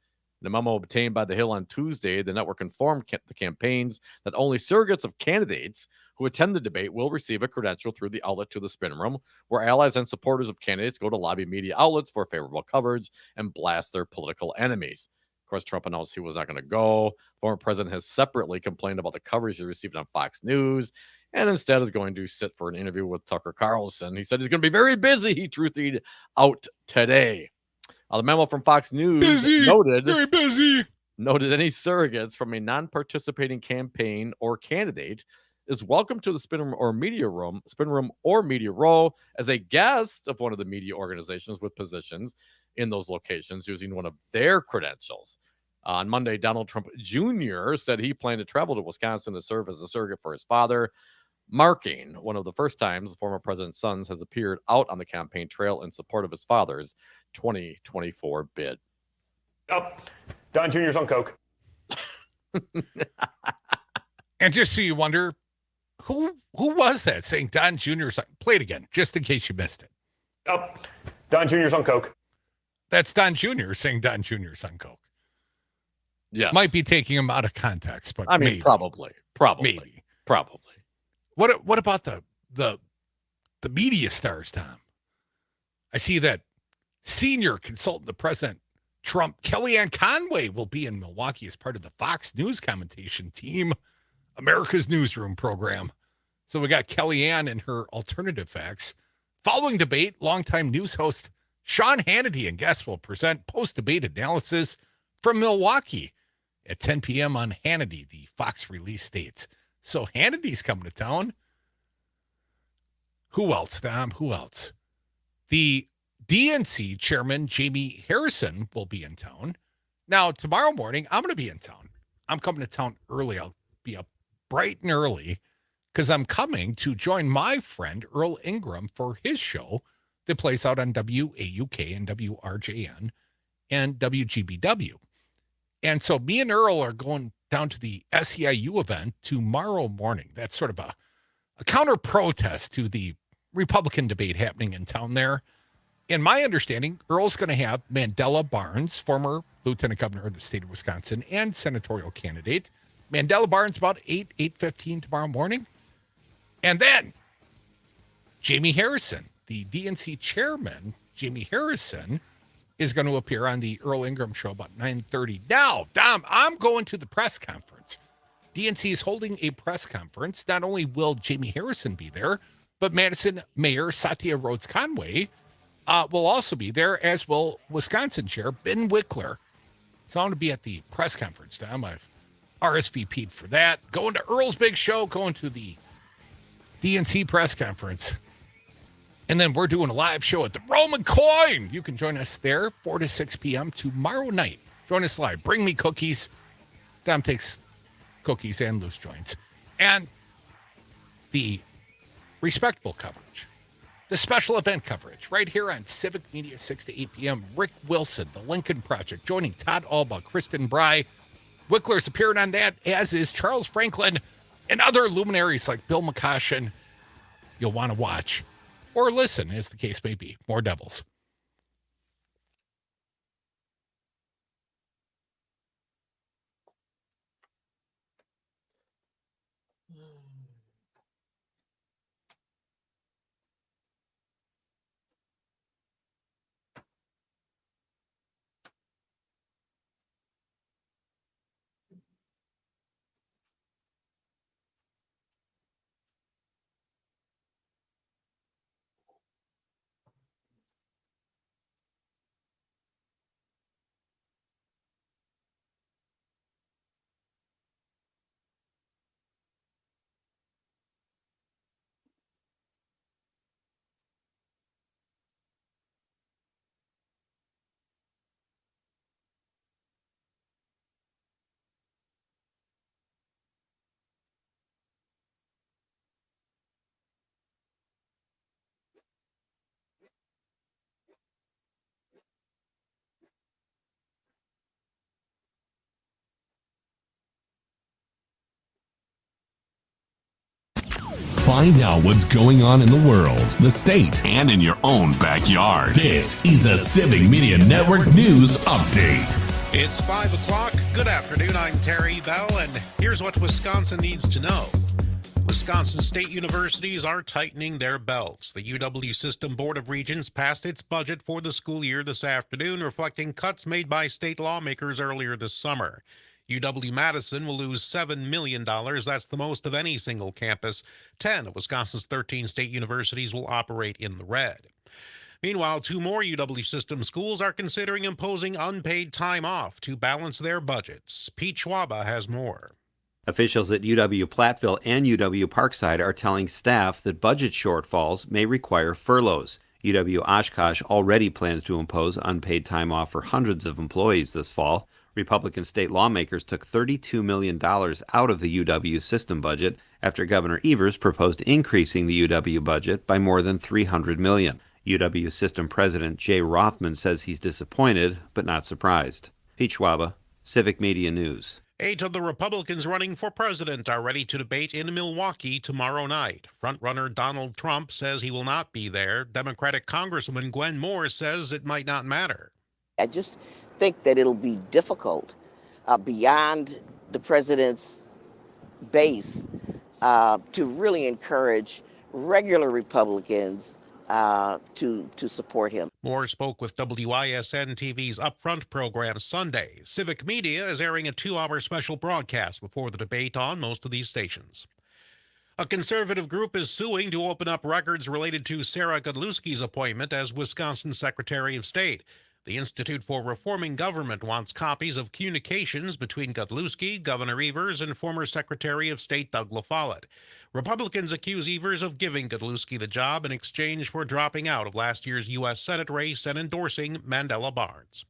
In a memo obtained by the Hill on Tuesday, the network informed the campaigns that only surrogates of candidates who attend the debate will receive a credential through the outlet to the spin room, where allies and supporters of candidates go to lobby media outlets for favorable coverage and blast their political enemies. Of course, Trump announced he was not going to go. Former president has separately complained about the coverage he received on Fox News and instead is going to sit for an interview with Tucker Carlson. He said he's going to be very busy, he truthied out today. The memo from Fox News noted any surrogates from a non-participating campaign or candidate is welcome to the spin room or media row as a guest of one of the media organizations with positions in those locations using one of their credentials. On Monday, Donald Trump Jr. said he planned to travel to Wisconsin to serve as a surrogate for his father, marking one of the first times the former president's sons has appeared out on the campaign trail in support of his father's 2024 bid. Oh, Don Jr.'s on coke. And just so you wonder, who was that saying Don Jr.'s on? Play it again, just in case you missed it. Oh, Don Jr.'s on coke. That's Don Jr. saying Don Jr.'s on coke. Yeah, might be taking him out of context, but I mean, maybe. probably. What about the media stars, Tom? I see that senior consultant to President Trump, Kellyanne Conway, will be in Milwaukee as part of the Fox News commentation team, America's Newsroom program. So we got Kellyanne and her alternative facts. Following debate, longtime news host Sean Hannity and guests will present post-debate analysis from Milwaukee at 10 p.m. on Hannity, the Fox release states. So Hannity's coming to town. Who else, Dom? Who else? The DNC chairman, Jamie Harrison, will be in town. Now, tomorrow morning, I'm going to be in town. I'm coming to town early. I'll be up bright and early because I'm coming to join my friend Earl Ingram for his show that plays out on WAUK and WRJN and WGBW. And so me and Earl are going down to the SEIU event tomorrow morning. That's sort of a counter protest to the Republican debate happening in town there. In my understanding, Earl's going to have Mandela Barnes, former lieutenant governor of the state of Wisconsin and senatorial candidate. Mandela Barnes about 8:15 tomorrow morning. And then Jamie Harrison, the DNC chairman, Jamie Harrison, is going to appear on the Earl Ingram show about 9:30. Now, Dom, I'm going to the press conference. DNC is holding a press conference. Not only will Jamie Harrison be there, but Madison Mayor Satya Rhodes Conway will also be there, as will Wisconsin Chair Ben Wickler. So I'm going to be at the press conference, Dom. I've RSVP'd for that. Going to Earl's big show, going to the DNC press conference. And then we're doing a live show at the Roman Coin. You can join us there 4 to 6 p.m. tomorrow night. Join us live. Bring me cookies. Dom takes cookies and loose joints. And the respectable coverage, the special event coverage right here on Civic Media, 6 to 8 p.m. Rick Wilson, the Lincoln Project, joining Todd Alba, Kristen Bry. Wickler's appearing on that, as is Charles Franklin and other luminaries like Bill McCoshen. You'll want to watch or listen, as the case may be. More Devils. Find out what's going on in the world, the state, and in your own backyard. This is a Civic Media Network News Update. It's 5 o'clock. Good afternoon. I'm Terry Bell, and here's what Wisconsin needs to know. Wisconsin state universities are tightening their belts. The UW System Board of Regents passed its budget for the school year this afternoon, reflecting cuts made by state lawmakers earlier this summer. UW-Madison will lose $7 million. That's the most of any single campus. 10 of Wisconsin's 13 state universities will operate in the red. Meanwhile, 2 more UW system schools are considering imposing unpaid time off to balance their budgets. Pete Schwaba has more. Officials at UW-Platteville and UW-Parkside are telling staff that budget shortfalls may require furloughs. UW-Oshkosh already plans to impose unpaid time off for hundreds of employees this fall. Republican state lawmakers took $32 million out of the UW system budget after Governor Evers proposed increasing the UW budget by more than $300 million. UW system president Jay Rothman says he's disappointed but not surprised. Pete Schwaba, Civic Media News. 8 of the Republicans running for president are ready to debate in Milwaukee tomorrow night. Frontrunner Donald Trump says he will not be there. Democratic Congresswoman Gwen Moore says it might not matter. I just think that it'll be difficult beyond the president's base to really encourage regular Republicans to support him. Moore spoke with WISN TV's Upfront program Sunday. Civic Media is airing a 2-hour special broadcast before the debate on most of these stations. A conservative group is suing to open up records related to Sarah Godlewski's appointment as Wisconsin Secretary of State. The Institute for Reforming Government wants copies of communications between Godlewski, Governor Evers, and former Secretary of State Doug LaFollette. Republicans accuse Evers of giving Godlewski the job in exchange for dropping out of last year's U.S. Senate race and endorsing Mandela Barnes.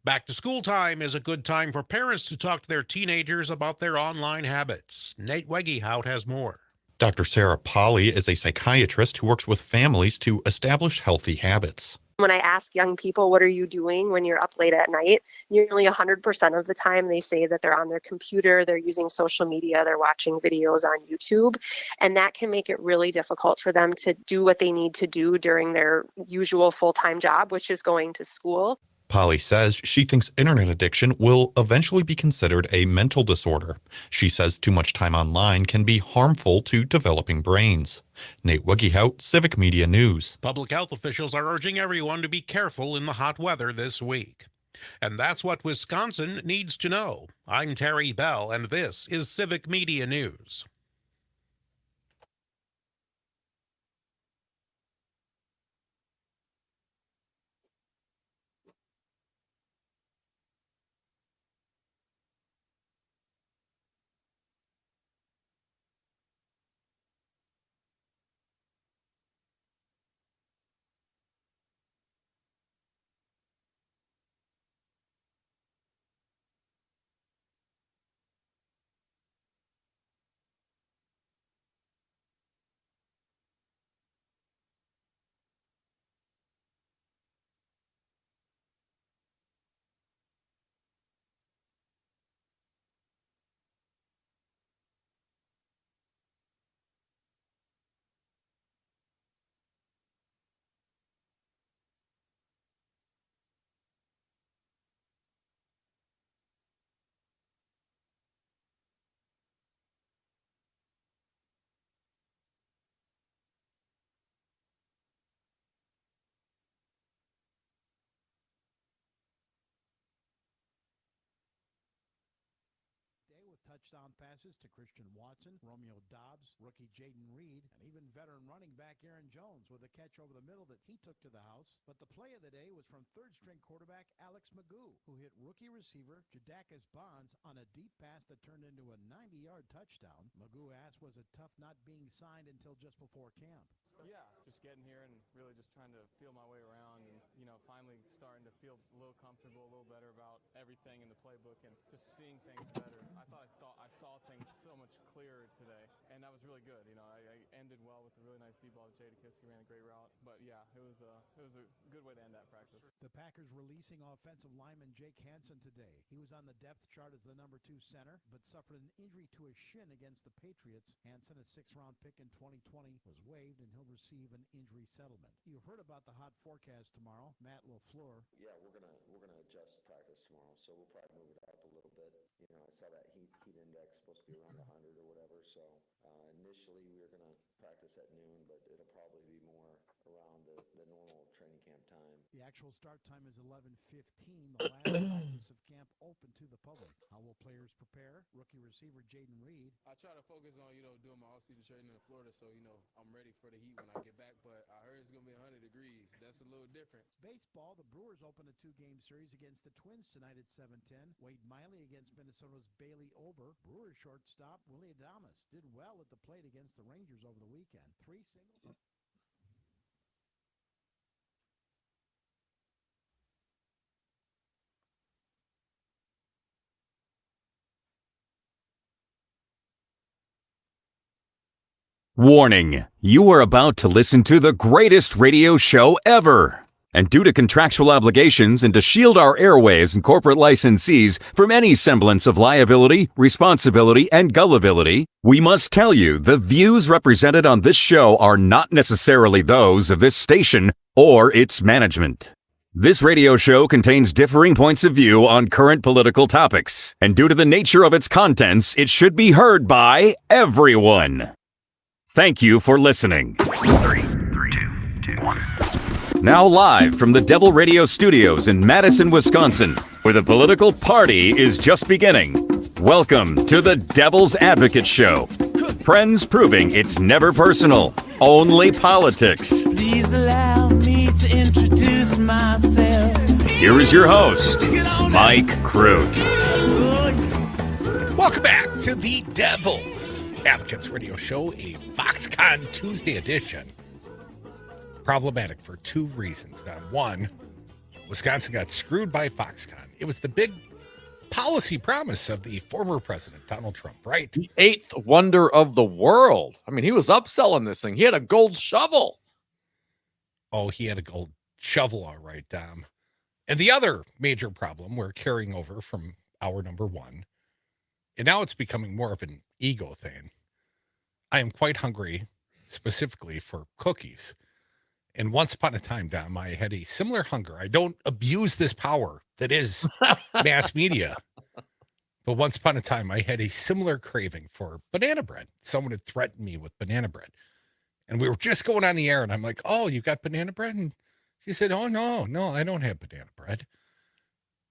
Back to school time is a good time for parents to talk to their teenagers about their online habits. Nate Wegehout has more. Dr. Sarah Polly is a psychiatrist who works with families to establish healthy habits. When I ask young people, what are you doing when you're up late at night? Nearly 100% of the time they say that they're on their computer, they're using social media, they're watching videos on YouTube. And that can make it really difficult for them to do what they need to do during their usual full-time job, which is going to school. Polly says she thinks internet addiction will eventually be considered a mental disorder. She says too much time online can be harmful to developing brains. Nate Wegehout, Civic Media News. Public health officials are urging everyone to be careful in the hot weather this week. And that's what Wisconsin needs to know. I'm Terry Bell, and this is Civic Media News. With touchdown passes to Christian Watson, Romeo Dobbs, rookie Jaden Reed, and even veteran running back Aaron Jones with a catch over the middle that he took to the house. But the play of the day was from third-string quarterback Alex Magoo, who hit rookie receiver Jadakis Bonds on a deep pass that turned into a 90-yard touchdown. Magoo asked was it tough not being signed until just before camp. Yeah, just getting here and really just trying to feel my way around and, finally starting to feel a little comfortable, a little better about everything in the playbook and just seeing things better. I saw things so much clearer today, and that was really good. I ended well with a really nice deep ball to Jadakis. He ran a great route. But, yeah, it was a good way to end that practice. The Packers releasing offensive lineman Jake Hansen today. He was on the depth chart as the number 2 center, but suffered an injury to his shin against the Patriots. Hansen, a 6th-round pick in 2020, was waived, and he'll receive an injury settlement. You heard about the hot forecast tomorrow. Matt LaFleur. Yeah, we're gonna adjust practice tomorrow, so we'll probably move it up a little bit. I saw that heat index supposed to be around 100 or whatever. So initially we were gonna practice at noon, but it'll probably be more around the normal training camp time. The actual start time is 11:15. The last practice of camp open to the public. How will players prepare? Rookie receiver Jaden Reed. I try to focus on, doing my off-season training in Florida, so, I'm ready for the heat when I get back. But I heard it's going to be 100 degrees. That's a little different. Baseball, the Brewers opened a 2-game series against the Twins tonight at 7:10. Wade Miley against Minnesota's Bailey Ober. Brewers shortstop Willie Adames did well at the plate against the Rangers over the weekend. 3 singles. Warning, you are about to listen to the greatest radio show ever. And due to contractual obligations and to shield our airwaves and corporate licensees from any semblance of liability, responsibility, and gullibility, we must tell you the views represented on this show are not necessarily those of this station or its management. This radio show contains differing points of view on current political topics, and due to the nature of its contents, it should be heard by everyone. Thank you for listening. 3, 2, 1. Now live from the Devil Radio Studios in Madison, Wisconsin, where the political party is just beginning. Welcome to the Devil's Advocate Show. Friends proving it's never personal, only politics. Please allow me to introduce myself. Here is your host, Mike Crute. Welcome back to the Devil's Advocates Radio Show, a Foxconn Tuesday edition. Problematic for 2 reasons. Now, one, Wisconsin got screwed by Foxconn. It was the big policy promise of the former president, Donald Trump, right? The 8th wonder of the world. I mean, he was upselling this thing. He had a gold shovel. Oh, he had a gold shovel, all right, Dom. And the other major problem we're carrying over from hour number 1, and now it's becoming more of an ego thing. I am quite hungry, specifically for cookies. And once upon a time, Dom, I had a similar hunger. I don't abuse this power that is mass media. But once upon a time, I had a similar craving for banana bread. Someone had threatened me with banana bread. And we were just going on the air, and I'm like, oh, you got banana bread? And she said, oh, no, I don't have banana bread.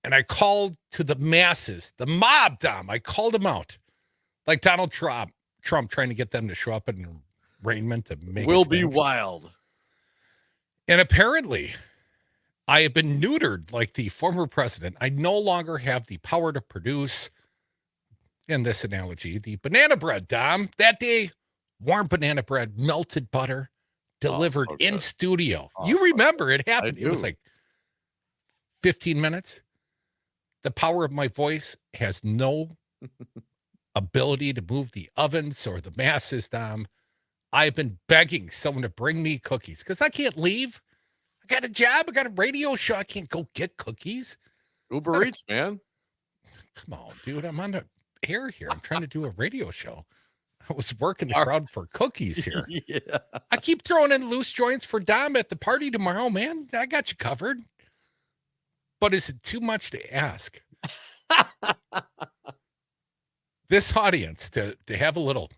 And I called to the masses, the mob, Dom. I called them out. Like Donald Trump trying to get them to show up in arraignment to make Will be wild. And apparently, I have been neutered like the former president. I no longer have the power to produce, in this analogy, the banana bread, Dom. That day, warm banana bread, melted butter, delivered in studio. You remember it happened. It was like 15 minutes. The power of my voice has no ability to move the ovens or the masses, Dom. I've been begging someone to bring me cookies because I can't leave. I got a job. I got a radio show. I can't go get cookies. Uber Eats, man. Come on, dude. I'm on the air here. I'm trying to do a radio show. I was working the crowd for cookies here. Yeah. I keep throwing in loose joints for Dom at the party tomorrow, man. I got you covered. But is it too much to ask? This audience to have a little...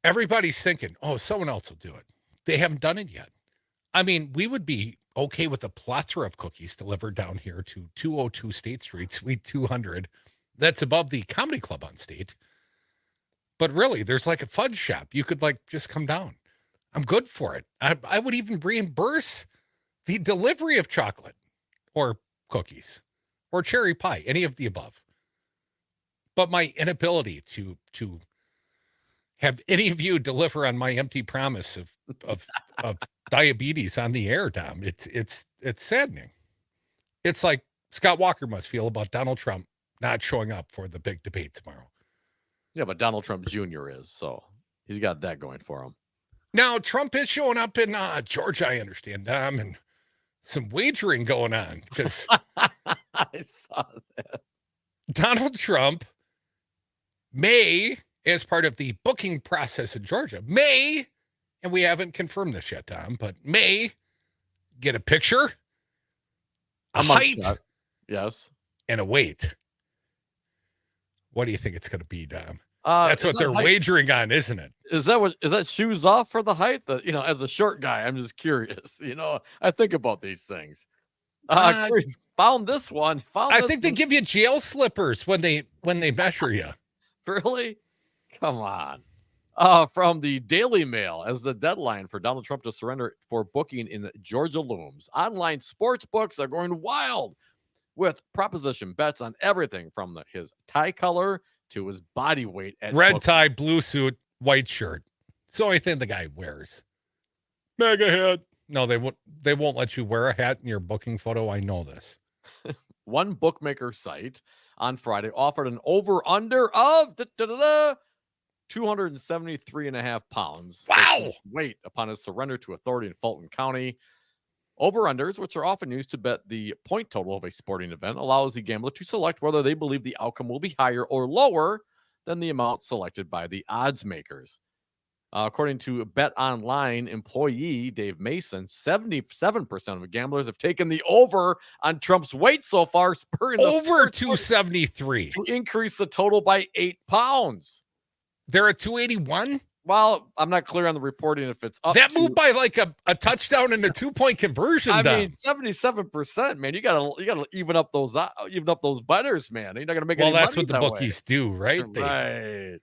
Everybody's thinking, oh, someone else will do it. They haven't done it yet. I mean, we would be okay with a plethora of cookies delivered down here to 202 State Street, Suite 200. That's above the Comedy Club on State. But really, there's like a fudge shop. You could like just come down. I'm good for it. I would even reimburse the delivery of chocolate or cookies or cherry pie, any of the above. But my inability to have any of you deliver on my empty promise of diabetes on the air, Dom. It's saddening. It's like Scott Walker must feel about Donald Trump not showing up for the big debate tomorrow. Yeah, but Donald Trump Jr. is, so he's got that going for him. Now, Trump is showing up in Georgia, I understand, Dom, and some wagering going on because I saw that. Donald Trump may, as part of the booking process in Georgia, may, and we haven't confirmed this yet, Tom, but may get a picture, a height, yes, and a weight. What do you think it's going to be, Dom? That's what they're wagering on, isn't it? Is that shoes off for the height? As a short guy, I'm just curious. I think about these things. Found this one. I think they give you jail slippers when they measure you. Really? Come on. From the Daily Mail as the deadline for Donald Trump to surrender for booking in Georgia looms. Online sports books are going wild with proposition bets on everything from his tie color to his body weight. At Red tie, blue suit, white shirt. It's the only thing the guy wears. Mega hat. No, they won't let you wear a hat in your booking photo. I know this. One bookmaker site on Friday offered an over-under of 273.5 pounds. Wow! Weight upon his surrender to authority in Fulton County. Over-unders, which are often used to bet the point total of a sporting event, allows the gambler to select whether they believe the outcome will be higher or lower than the amount selected by the odds makers. According to Bet Online employee Dave Mason, 77% of gamblers have taken the over on Trump's weight so far, spurring over 273 to increase the total by 8 pounds. They're at 281. Well, I'm not clear on the reporting if it's up. That moved by like a touchdown and a 2-point conversion. I mean, 77%, man. You gotta even up those bettors, man. You're not gonna make any money. Well, that's what the bookies do, right? Right.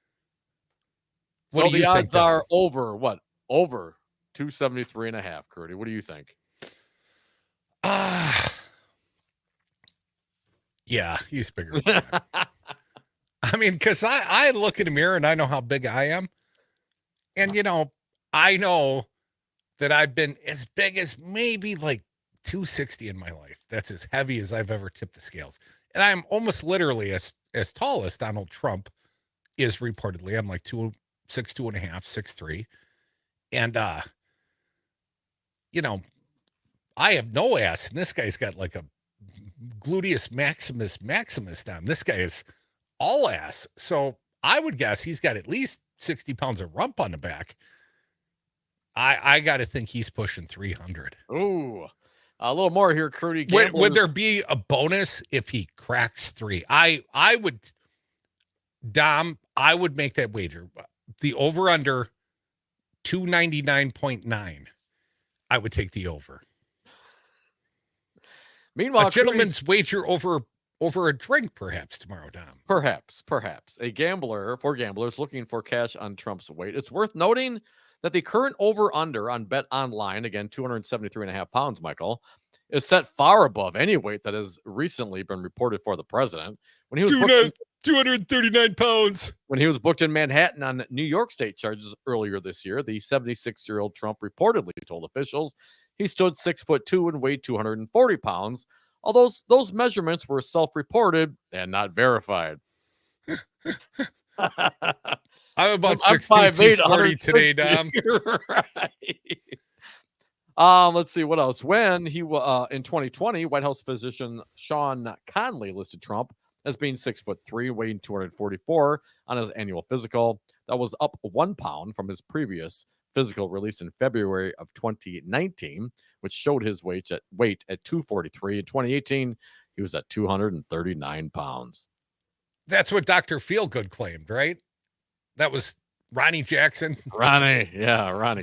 What So do you the odds think, are over what? Over 273.5, Curdy. What do you think? Yeah, he's bigger than that. I mean, because I look in the mirror and I know how big I am. And, I know that I've been as big as maybe like 260 in my life. That's as heavy as I've ever tipped the scales. And I'm almost literally as tall as Donald Trump is reportedly. I'm like 6'2.5", 6'3". And, I have no ass. And this guy's got like a gluteus maximus down. This guy is all ass. So I would guess he's got at least 60 pounds of rump on the back. I got to think he's pushing 300. Ooh, a little more here, Crudy. Would there be a bonus if he cracks 3? I would, Dom, I would make that wager. The over under 299.9. I would take the over. Meanwhile, a gentleman's wager over a drink, perhaps tomorrow, Dom. Perhaps. For gamblers looking for cash on Trump's weight. It's worth noting that the current over-under on Bet Online, again, 273.5 pounds, Michael, is set far above any weight that has recently been reported for the president. When he was 239 pounds. When he was booked in Manhattan on New York State charges earlier this year, the 76-year-old Trump reportedly told officials he stood 6'2" and weighed 240 pounds. Although those measurements were self-reported and not verified. I'm about 6'2", 240 today, Dom. Right. Let's see what else. When he in 2020, White House physician Sean Conley listed Trump as being 6'3", weighing 244 on his annual physical. That was up 1 pound from his previous physical released in February of 2019, which showed his weight at 243. In 2018, he was at 239 pounds. That's what Dr. Feelgood claimed, right? That was Ronnie Jackson. Ronnie.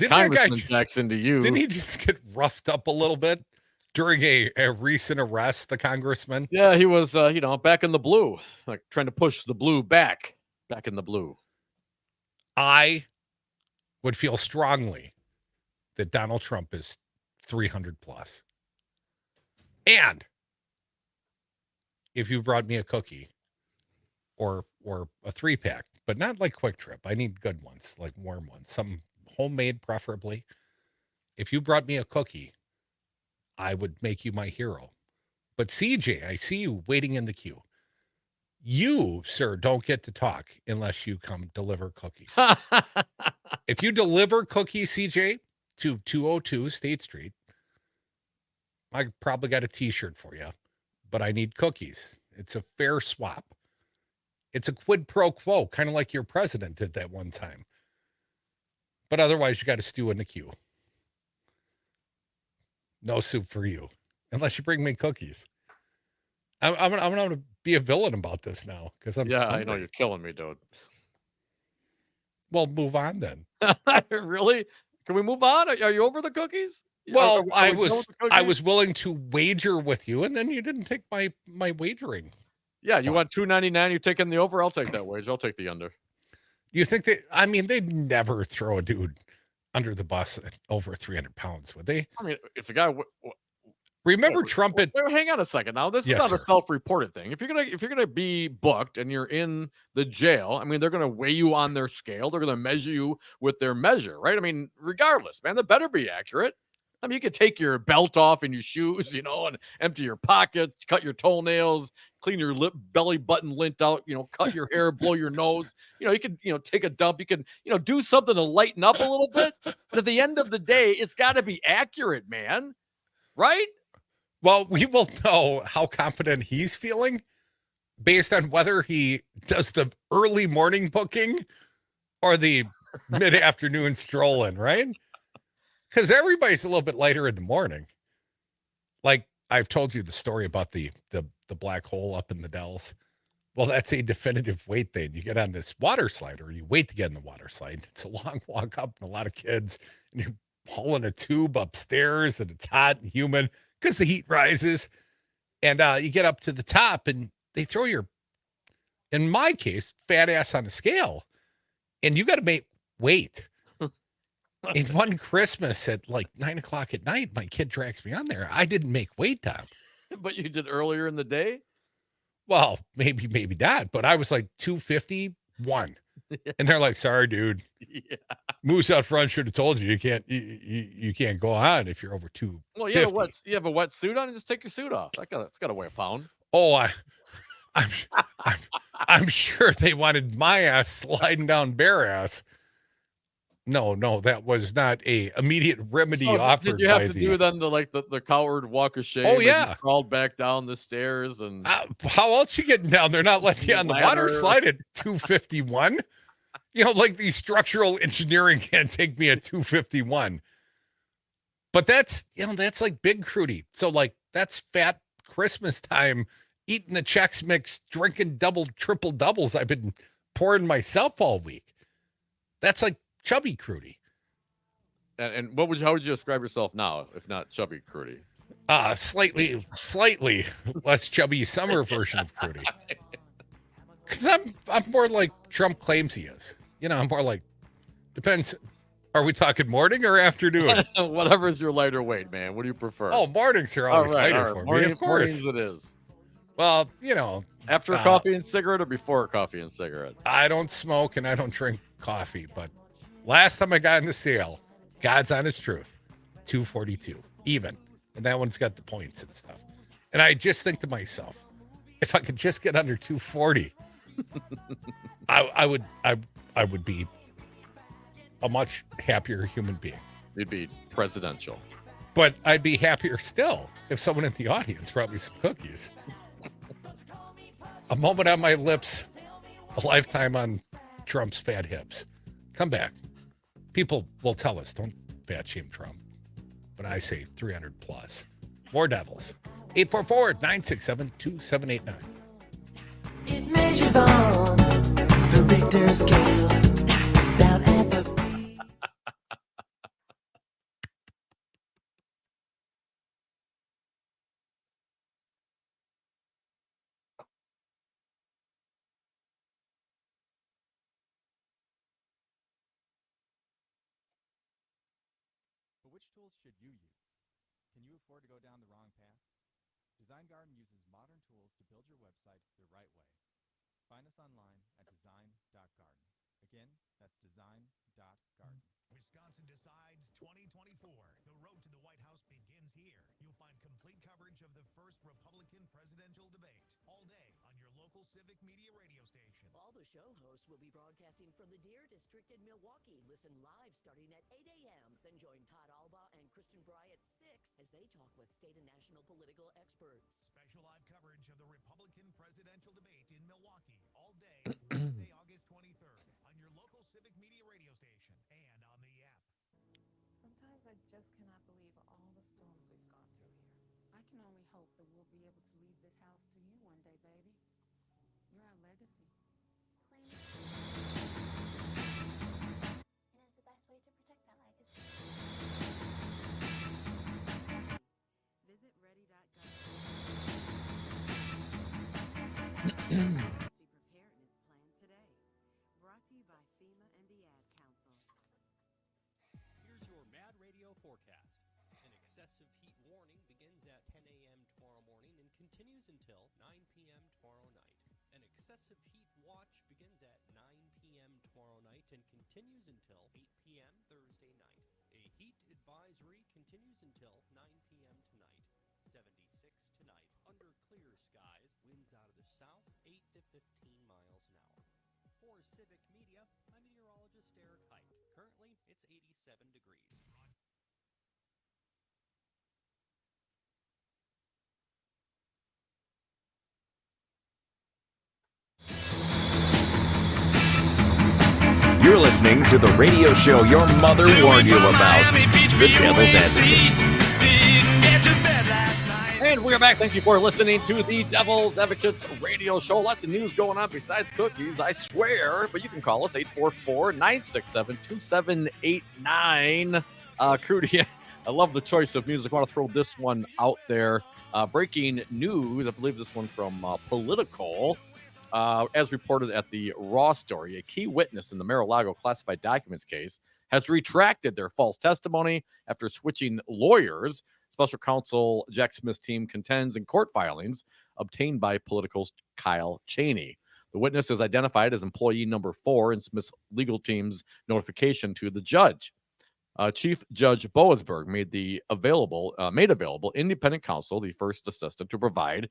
Congressman Jackson to you. Didn't he just get roughed up a little bit during a recent arrest, the congressman? Yeah, he was, back in the blue, like trying to push the blue back in the blue. I would feel strongly that Donald Trump is 300 plus. And if you brought me a cookie or a 3-pack, but not like Quick Trip, I need good ones, like warm ones, some homemade preferably. If you brought me a cookie, I would make you my hero. But CJ, I see you waiting in the queue. You, sir, don't get to talk unless you come deliver cookies. If you deliver cookies, CJ, to 202 State Street, I probably got a T-shirt for you, but I need cookies. It's a fair swap. It's a quid pro quo, kind of like your president did that one time. But otherwise, you got to stew in the queue. No soup for you, unless you bring me cookies. I'm gonna be a villain about this now because I'm. Yeah, hungry. I know you're killing me, dude. Well, move on then. Really? Can we move on? Are you over the cookies? Well, Are we done with the I cookies? was willing to wager with you, and then you didn't take my wagering. Yeah, you want $2.99? You taking the over? I'll take that wager. I'll take the under. You think they'd never throw a dude under the bus at over 300 pounds, would they? I mean, if the guy remember Trump at, hang on a second now. This Yes, is not a sir. self-reported thing. If you're gonna be booked and you're in the jail, I mean, they're gonna weigh you on their scale. They're gonna measure you with their measure, right? I mean, regardless, man, that better be accurate. I mean, you could take your belt off and your shoes, and empty your pockets, cut your toenails, clean your belly button lint out, cut your hair, blow your nose. You could, take a dump. You can, do something to lighten up a little bit. But at the end of the day, it's got to be accurate, man. Right? well, we will know how confident he's feeling based on whether he does the early morning booking or the mid-afternoon stroll in, right? Because everybody's a little bit lighter in the morning. Like I've told you the story about the black hole up in the Dells. Well, that's a definitive wait thing. You get on this water slide, or you wait to get in the water slide. It's a long walk up and a lot of kids, and you're hauling a tube upstairs, and it's hot and humid because the heat rises. And you get up to the top, and they throw your, in my case, fat ass on a scale, and you got to make weight. In one Christmas at like 9:00 at night, my kid drags me on there. I didn't make weight time. But you did earlier in the day? Well, maybe not, but I was like 251. And they're like, sorry, dude. Yeah. Moose out front should have told you you can't go on if you're over 250. Well, you have a wet suit on, and just take your suit off. It's got to weigh a pound. Oh, I'm sure they wanted my ass sliding down bare ass. No, that was not a immediate remedy offered. Did you have to do then the coward walk of shame? Oh, yeah. You crawled back down the stairs and how else you getting down? They're not letting you on the water slide at 251. Like the structural engineering can't take me at 251. But that's like Big Crute. So like that's fat Christmas time, eating the Chex Mix, drinking double, triple doubles I've been pouring myself all week. That's like Chubby Crute. And how would you describe yourself now, if not Chubby Crute? Slightly less chubby summer version of Crute. Because I'm more like Trump claims he is. I'm more like, depends. Are we talking morning or afternoon? Whatever's your lighter weight, man. What do you prefer? Oh, mornings are always lighter for me, of course. Mornings it is. Well, after coffee and cigarette or before coffee and cigarette? I don't smoke and I don't drink coffee, but last time I got in the sale, God's honest truth, 242, even. And that one's got the points and stuff. And I just think to myself, if I could just get under 240, I would be a much happier human being. You'd be presidential. But I'd be happier still if someone in the audience brought me some cookies. A moment on my lips, a lifetime on Trump's fat hips. Come back. People will tell us, don't fat shame Trump. But I say 300 plus. More devils. 844-967-2789. It measures on the Richter scale. Down at the Which tools should you use? Can you afford to go down the wrong path? Design Garden uses modern tools to build your website the right way. Find us online at design.garden. Again, that's design.garden. Wisconsin decides 2024. The road to the White House begins here. You'll find complete coverage of the first Republican presidential debate all day on your local Civic Media Radio station. All the show hosts will be broadcasting from the Deer District in Milwaukee. Listen live starting at 8 a.m. Then join Todd Alba and Kristen Bry at 6 as they talk with state and national political experts. Special live coverage of the Republican presidential debate in Milwaukee all day Wednesday, August 23rd on your local Civic Media Radio station and on the app. Sometimes I just cannot believe all the storms we've gone through here. I can only hope that we'll be able to leave this house to you one day, baby. You're our legacy. And is the best way to protect that legacy. Visit ready.gov. Emergency preparedness plan today. Brought to you by FEMA. warning begins at 10 a.m. tomorrow morning and continues until 9 p.m. tomorrow night. An excessive heat watch begins at 9 p.m. tomorrow night and continues until 8 p.m. Thursday night. A heat advisory continues until 9 p.m. tonight. 76 tonight. Under clear skies, winds out of the south, 8 to 15 miles an hour. For Civic Media, I'm meteorologist Eric Height. Currently, it's 87 degrees. You're listening to the radio show your mother warned you about, The Devil's Advocates. And we are back. Thank you for listening to the Devil's Advocates radio show. Lots of news going on besides cookies, I swear. But you can call us 844-967-2789. Crute, I love the choice of music. I want to throw this one out there. Breaking news. I believe this one from Politico. As reported at the Raw story, a key witness in the Mar-a-Lago classified documents case has retracted their false testimony after switching lawyers. Special counsel Jack Smith's team contends in court filings obtained by Politico's Kyle Cheney. The witness is identified as employee number 4 in Smith's legal team's notification to the judge. Chief Judge Boasberg made available independent counsel, the first assistant, to provide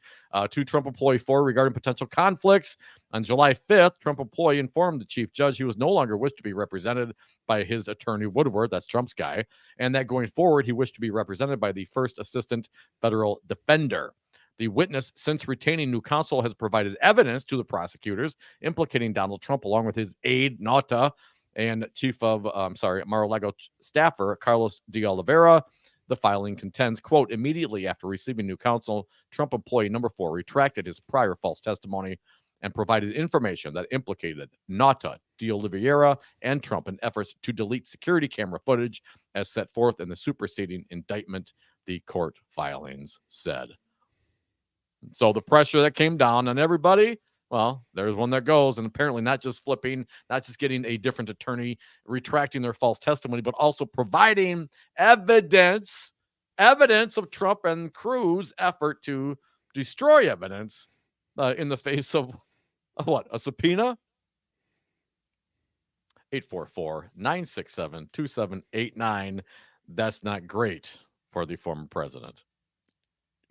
to Trump employee 4 regarding potential conflicts. On July 5th, Trump employee informed the chief judge he was no longer wished to be represented by his attorney Woodward, that's Trump's guy, and that going forward, he wished to be represented by the first assistant federal defender. The witness, since retaining new counsel, has provided evidence to the prosecutors implicating Donald Trump along with his aide, Nauta, and chief of, Mar-a-Lago staffer, Carlos de Oliveira. The filing contends, quote, immediately after receiving new counsel, Trump employee number 4 retracted his prior false testimony and provided information that implicated Nauta, de Oliveira, and Trump in efforts to delete security camera footage as set forth in the superseding indictment, the court filings said. So the pressure that came down on everybody, well, there's one that goes, and apparently not just flipping, not just getting a different attorney, retracting their false testimony, but also providing evidence of Trump and Cruz' effort to destroy evidence in the face of what? A subpoena? 844-967-2789. That's not great for the former president.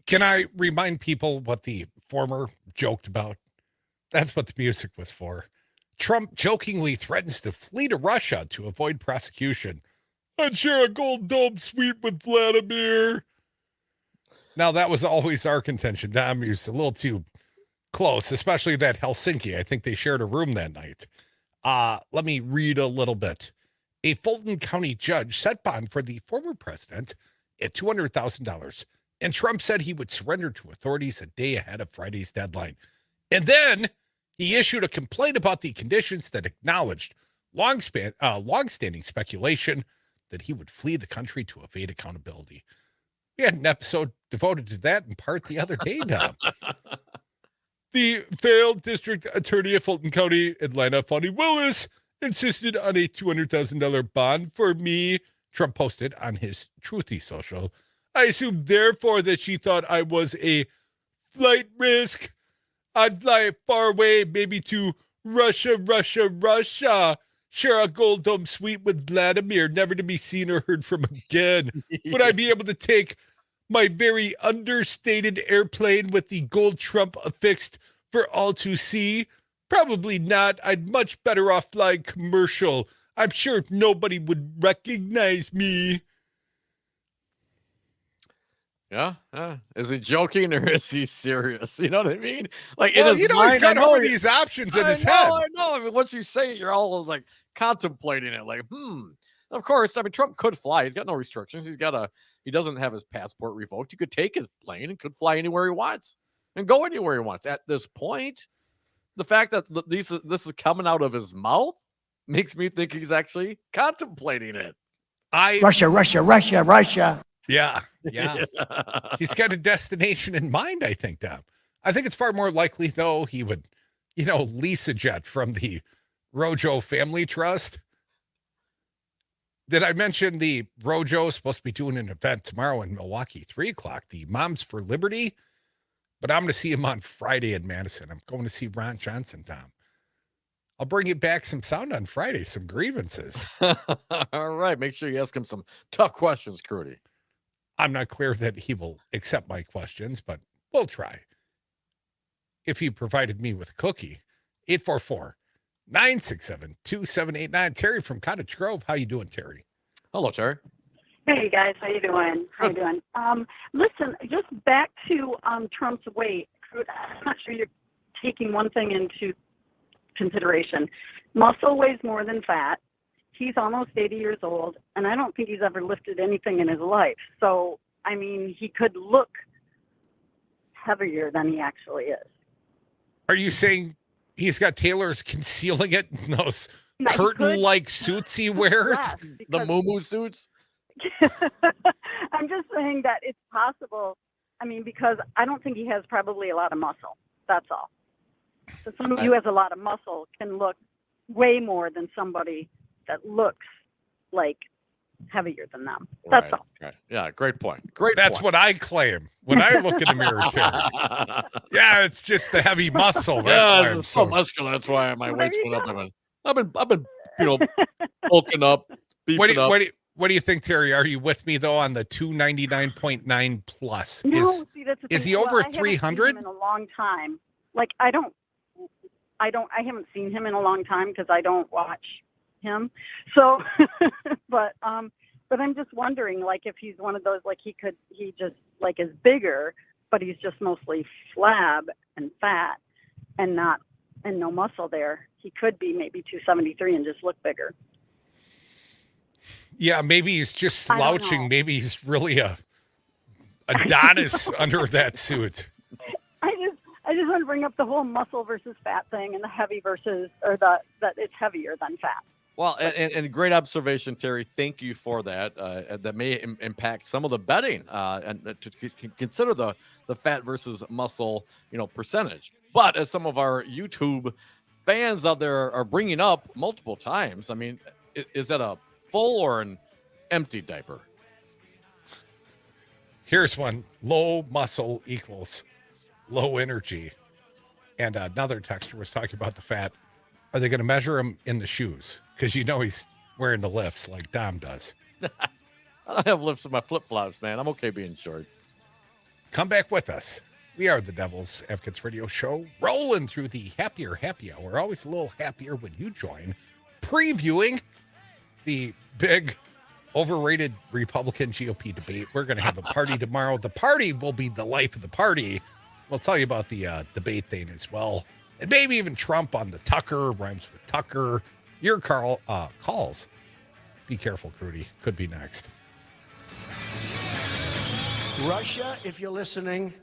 Can I remind people what the former joked about? That's what the music was for. Trump jokingly threatens to flee to Russia to avoid prosecution. I'd share a gold dome suite with Vladimir. Now, that was always our contention. Dom, he was a little too close, especially that Helsinki. I think they shared a room that night. Let me read a little bit. A Fulton County judge set bond for the former president at $200,000, and Trump said he would surrender to authorities a day ahead of Friday's deadline. And then he issued a complaint about the conditions that acknowledged long-standing speculation that he would flee the country to evade accountability. We had an episode devoted to that in part the other day, Dom. The failed district attorney of Fulton County, Atlanta, Fonnie Willis, insisted on a $200,000 bond for me, Trump posted on his Truthy social. I assumed, therefore, that she thought I was a flight risk. I'd fly far away, maybe to Russia, share a gold dome suite with Vladimir, never to be seen or heard from again. Would I be able to take my very understated airplane with the gold Trump affixed for all to see? Probably not. I'd much better off flying commercial. I'm sure nobody would recognize me. Yeah. Is he joking or is he serious? You know what I mean? Like, well, he's got all these options in his head. I know. I mean, once you say it, you're all like contemplating it. Like, Of course, I mean, Trump could fly. He's got no restrictions. He doesn't have his passport revoked. He could take his plane and could fly anywhere he wants and go anywhere he wants. At this point, the fact that this is coming out of his mouth makes me think he's actually contemplating it. Russia. Yeah. He's got a destination in mind, I think, Dom. I think it's far more likely, though, he would, lease a jet from the Rojo Family Trust. Did I mention the Rojo is supposed to be doing an event tomorrow in Milwaukee, 3:00, the Moms for Liberty? But I'm going to see him on Friday in Madison. I'm going to see Ron Johnson, Tom. I'll bring you back some sound on Friday, some grievances. All right. Make sure you ask him some tough questions, Crute. I'm not clear that he will accept my questions, but we'll try. If he provided me with a cookie, 844-967-2789. Terry from Cottage Grove. How you doing, Terry? Hello, Terry. Hey guys, how you doing? How you doing? Listen, just back to Trump's weight. I'm not sure you're taking one thing into consideration. Muscle weighs more than fat. He's almost 80 years old, and I don't think he's ever lifted anything in his life. So, I mean, he could look heavier than he actually is. Are you saying he's got tailors concealing it in those curtain-like suits he wears? Yes, The moo suits? I'm just saying that it's possible. I mean, because I don't think he has probably a lot of muscle. That's all. So somebody who has a lot of muscle can look way more than somebody that looks like heavier than them. That's all. Right. Yeah, great point. That's what I claim when I look in the mirror, Terry. Yeah, it's just the heavy muscle. That's why I'm so muscular. That's why my weight's went up. I've been bulking up, beefing up. What do you think, Terry? Are you with me though on the 299.9 plus? No, see, that's the is thing. he over I haven't seen 300? him in a long time. Like I haven't seen him in a long time because I don't watch him. So, but I'm just wondering, like, if he's one of those, like, he just like is bigger, but he's just mostly flab and fat and no muscle there. He could be maybe 273 and just look bigger. Yeah, maybe he's just slouching. Maybe he's really a Adonis under that suit. I just want to bring up the whole muscle versus fat thing and the heavy versus, or that it's heavier than fat. Well, and great observation, Terry. Thank you for that. That may impact some of the betting and to consider the fat versus muscle, percentage. But as some of our YouTube fans out there are bringing up multiple times, I mean, is that a full or an empty diaper? Here's one. Low muscle equals low energy. And another texter was talking about the fat. Are they going to measure him in the shoes? Because he's wearing the lifts like Dom does. I don't have lifts in my flip-flops, man. I'm okay being short. Come back with us. We are the Devil's Advocates Radio Show, rolling through the happier happy hour. Always a little happier when you join. Previewing the big overrated Republican GOP debate. We're going to have a party tomorrow. The party will be the life of the party. We'll tell you about the debate thing as well. And maybe even Trump on the Tucker, rhymes with Tucker. Your calls. Be careful, Crute. Could be next. Russia, if you're listening.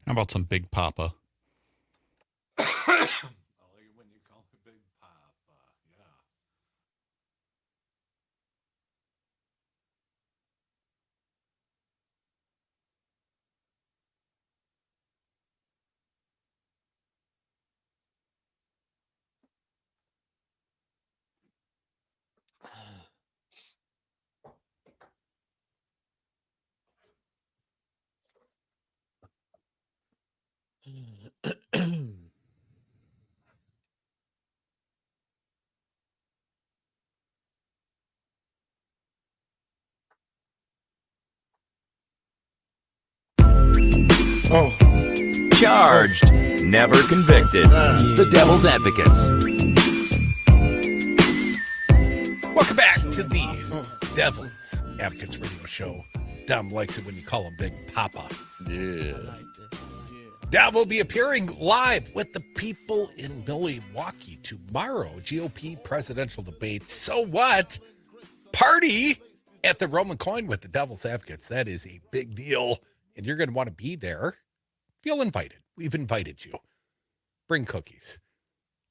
How about some Big Papa? I like it when you call me Big Papa. Yeah. Charged, never convicted. The Devil's Advocates. Welcome back to the Devil's Advocates Radio Show. Dom likes it when you call him Big Papa. Yeah. Dom will be appearing live with the people in Milwaukee tomorrow. GOP presidential debate. So what? Party at the Roman Coin with the Devil's Advocates. That is a big deal. And you're going to want to be there. Feel invited. We've invited you. Bring cookies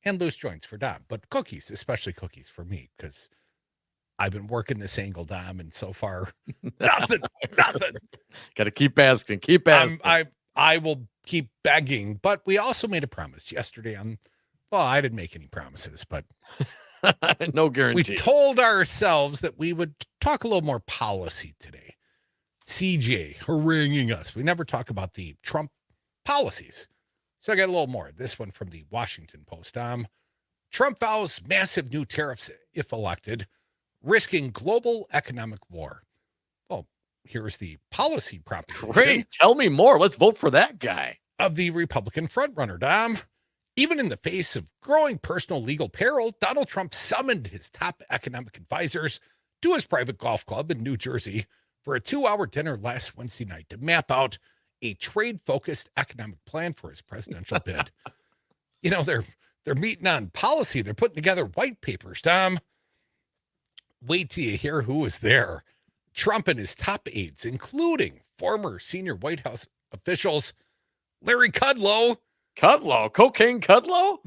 and loose joints for Dom, but cookies, especially cookies for me, because I've been working this angle, Dom, and so far, nothing. Got to keep asking. Keep asking. I will keep begging, but we also made a promise yesterday I didn't make any promises, but no guarantee. We told ourselves that we would talk a little more policy today. CJ haranguing us. We never talk about the Trump policies. So I got a little more. This one from the Washington Post. Trump vows massive new tariffs if elected, risking global economic war. Well, here's the policy proposition. Great. Tell me more. Let's vote for that guy. Of the Republican frontrunner, Dom. Even in the face of growing personal legal peril, Donald Trump summoned his top economic advisors to his private golf club in New Jersey for a 2-hour dinner last Wednesday night to map out a trade-focused economic plan for his presidential bid. You know, they're meeting on policy. They're putting together white papers, Dom. Wait till you hear who was there. Trump and his top aides, including former senior White House officials Larry Kudlow. Cocaine Kudlow?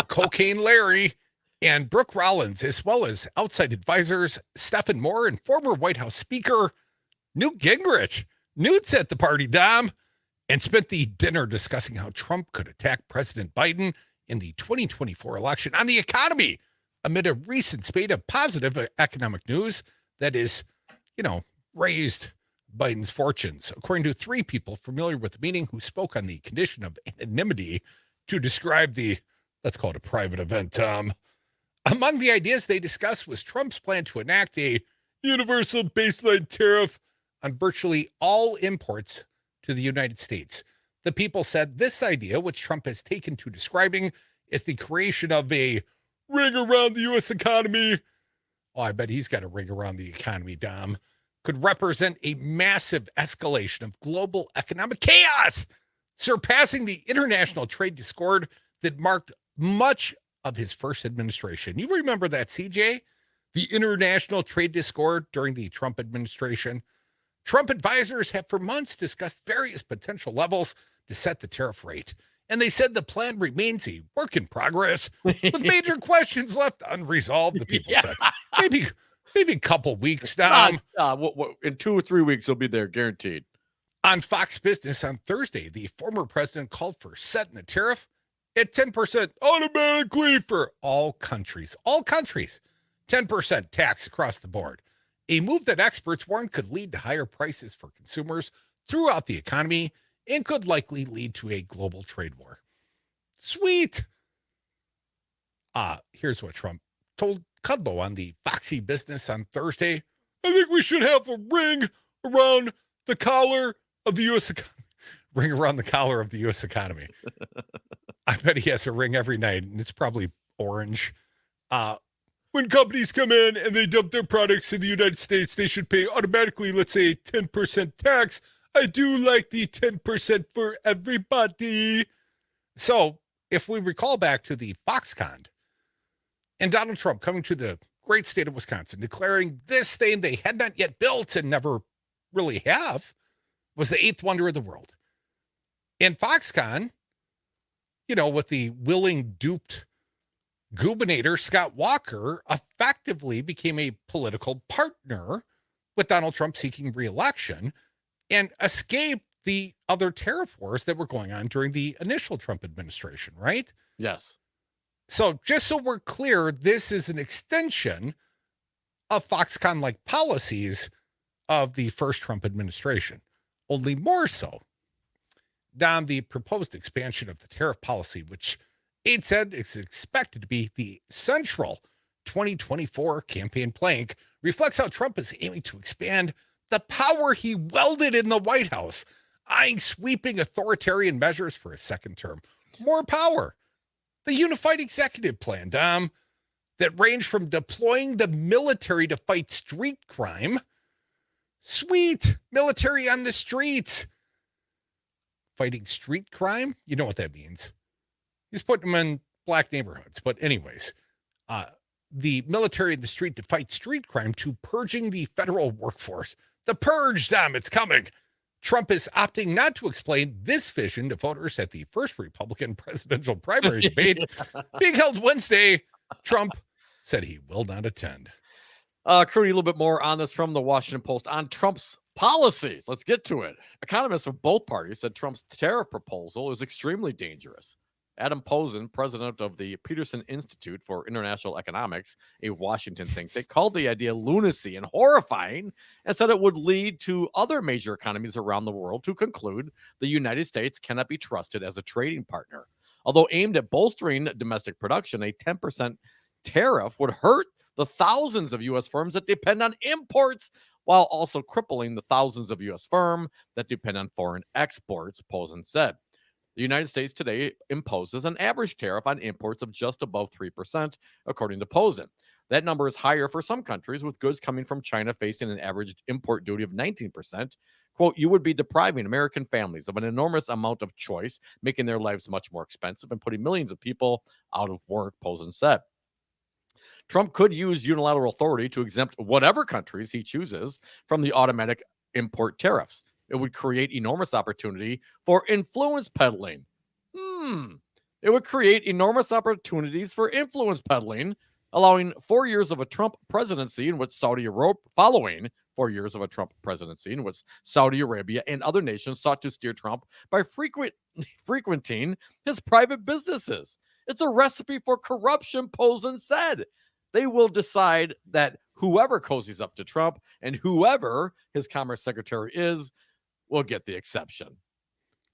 Cocaine Larry and Brooke Rollins, as well as outside advisors Stephen Moore and former White House Speaker Newt Gingrich. Newt's at the party, Dom, and spent the dinner discussing how Trump could attack President Biden in the 2024 election on the economy amid a recent spate of positive economic news that is, raised Biden's fortunes. According to 3 people familiar with the meeting who spoke on the condition of anonymity to describe the, let's call it a private event, Tom. Among the ideas they discussed was Trump's plan to enact a universal baseline tariff on virtually all imports to the United States. The people said this idea, which Trump has taken to describing as the creation of a ring around the U.S. economy. Oh, I bet he's got a ring around the economy, Dom. Could represent a massive escalation of global economic chaos, surpassing the international trade discord that marked much of his first administration. You remember that, CJ? The international trade discord during the Trump administration. Trump advisors have for months discussed various potential levels to set the tariff rate. And they said the plan remains a work in progress with major questions left unresolved, the people said. Maybe a couple weeks now. In 2 or 3 weeks, he'll be there, guaranteed. On Fox Business on Thursday, the former president called for setting the tariff at 10% automatically for all countries. All countries. 10% tax across the board. A move that experts warn could lead to higher prices for consumers throughout the economy and could likely lead to a global trade war. Sweet. Here's what Trump told Kudlow on the Foxy Business on Thursday. I think we should have a ring around the collar of the U.S. economy. Ring around the collar of the U.S. economy. I bet he has a ring every night, and it's probably orange. When companies come in and they dump their products in the United States, they should pay automatically, let's say, 10% tax. I do like the 10% for everybody. So if we recall back to the Foxconn and Donald Trump coming to the great state of Wisconsin, declaring this thing they had not yet built and never really have was the 8th wonder of the world. And Foxconn, with the willing duped gubernator Scott Walker, effectively became a political partner with Donald Trump seeking re-election and escaped the other tariff wars that were going on during the initial Trump administration, right? Yes. So just so we're clear, this is an extension of Foxconn-like policies of the first Trump administration, only more so. Dom, the proposed expansion of the tariff policy, which aide said is expected to be the central 2024 campaign plank, reflects how Trump is aiming to expand the power he welded in the White House, eyeing sweeping authoritarian measures for a second term. More power. The unified executive plan, Dom, that range from deploying the military to fight street crime. Sweet. Military on the streets. Fighting street crime? You know what that means. He's putting them in black neighborhoods. But anyways, the military in the street to fight street crime to purging the federal workforce. The purge, Dom, it's coming. Trump is opting not to explain this vision to voters at the first Republican presidential primary debate being held Wednesday. Trump said he will not attend. Crute, a little bit more on this from the Washington Post on Trump's policies. Let's get to it. Economists of both parties said Trump's tariff proposal is extremely dangerous. Adam Posen, president of the Peterson Institute for International Economics, a Washington think tank, called the idea lunacy and horrifying and said it would lead to other major economies around the world to conclude the United States cannot be trusted as a trading partner. Although aimed at bolstering domestic production, a 10% tariff would hurt the thousands of U.S. firms that depend on imports while also crippling the thousands of U.S. firms that depend on foreign exports, Posen said. The United States today imposes an average tariff on imports of just above 3%, according to Posen. That number is higher for some countries, with goods coming from China facing an average import duty of 19%. Quote, you would be depriving American families of an enormous amount of choice, making their lives much more expensive and putting millions of people out of work, Posen said. Trump could use unilateral authority to exempt whatever countries he chooses from the automatic import tariffs. It would create enormous opportunity for influence peddling. It would create enormous opportunities for influence peddling, allowing 4 years of a Trump presidency in which following 4 years of a Trump presidency in which Saudi Arabia and other nations sought to steer Trump by frequenting his private businesses. It's a recipe for corruption, Posen said. They will decide that whoever cozies up to Trump and whoever his commerce secretary is will get the exception.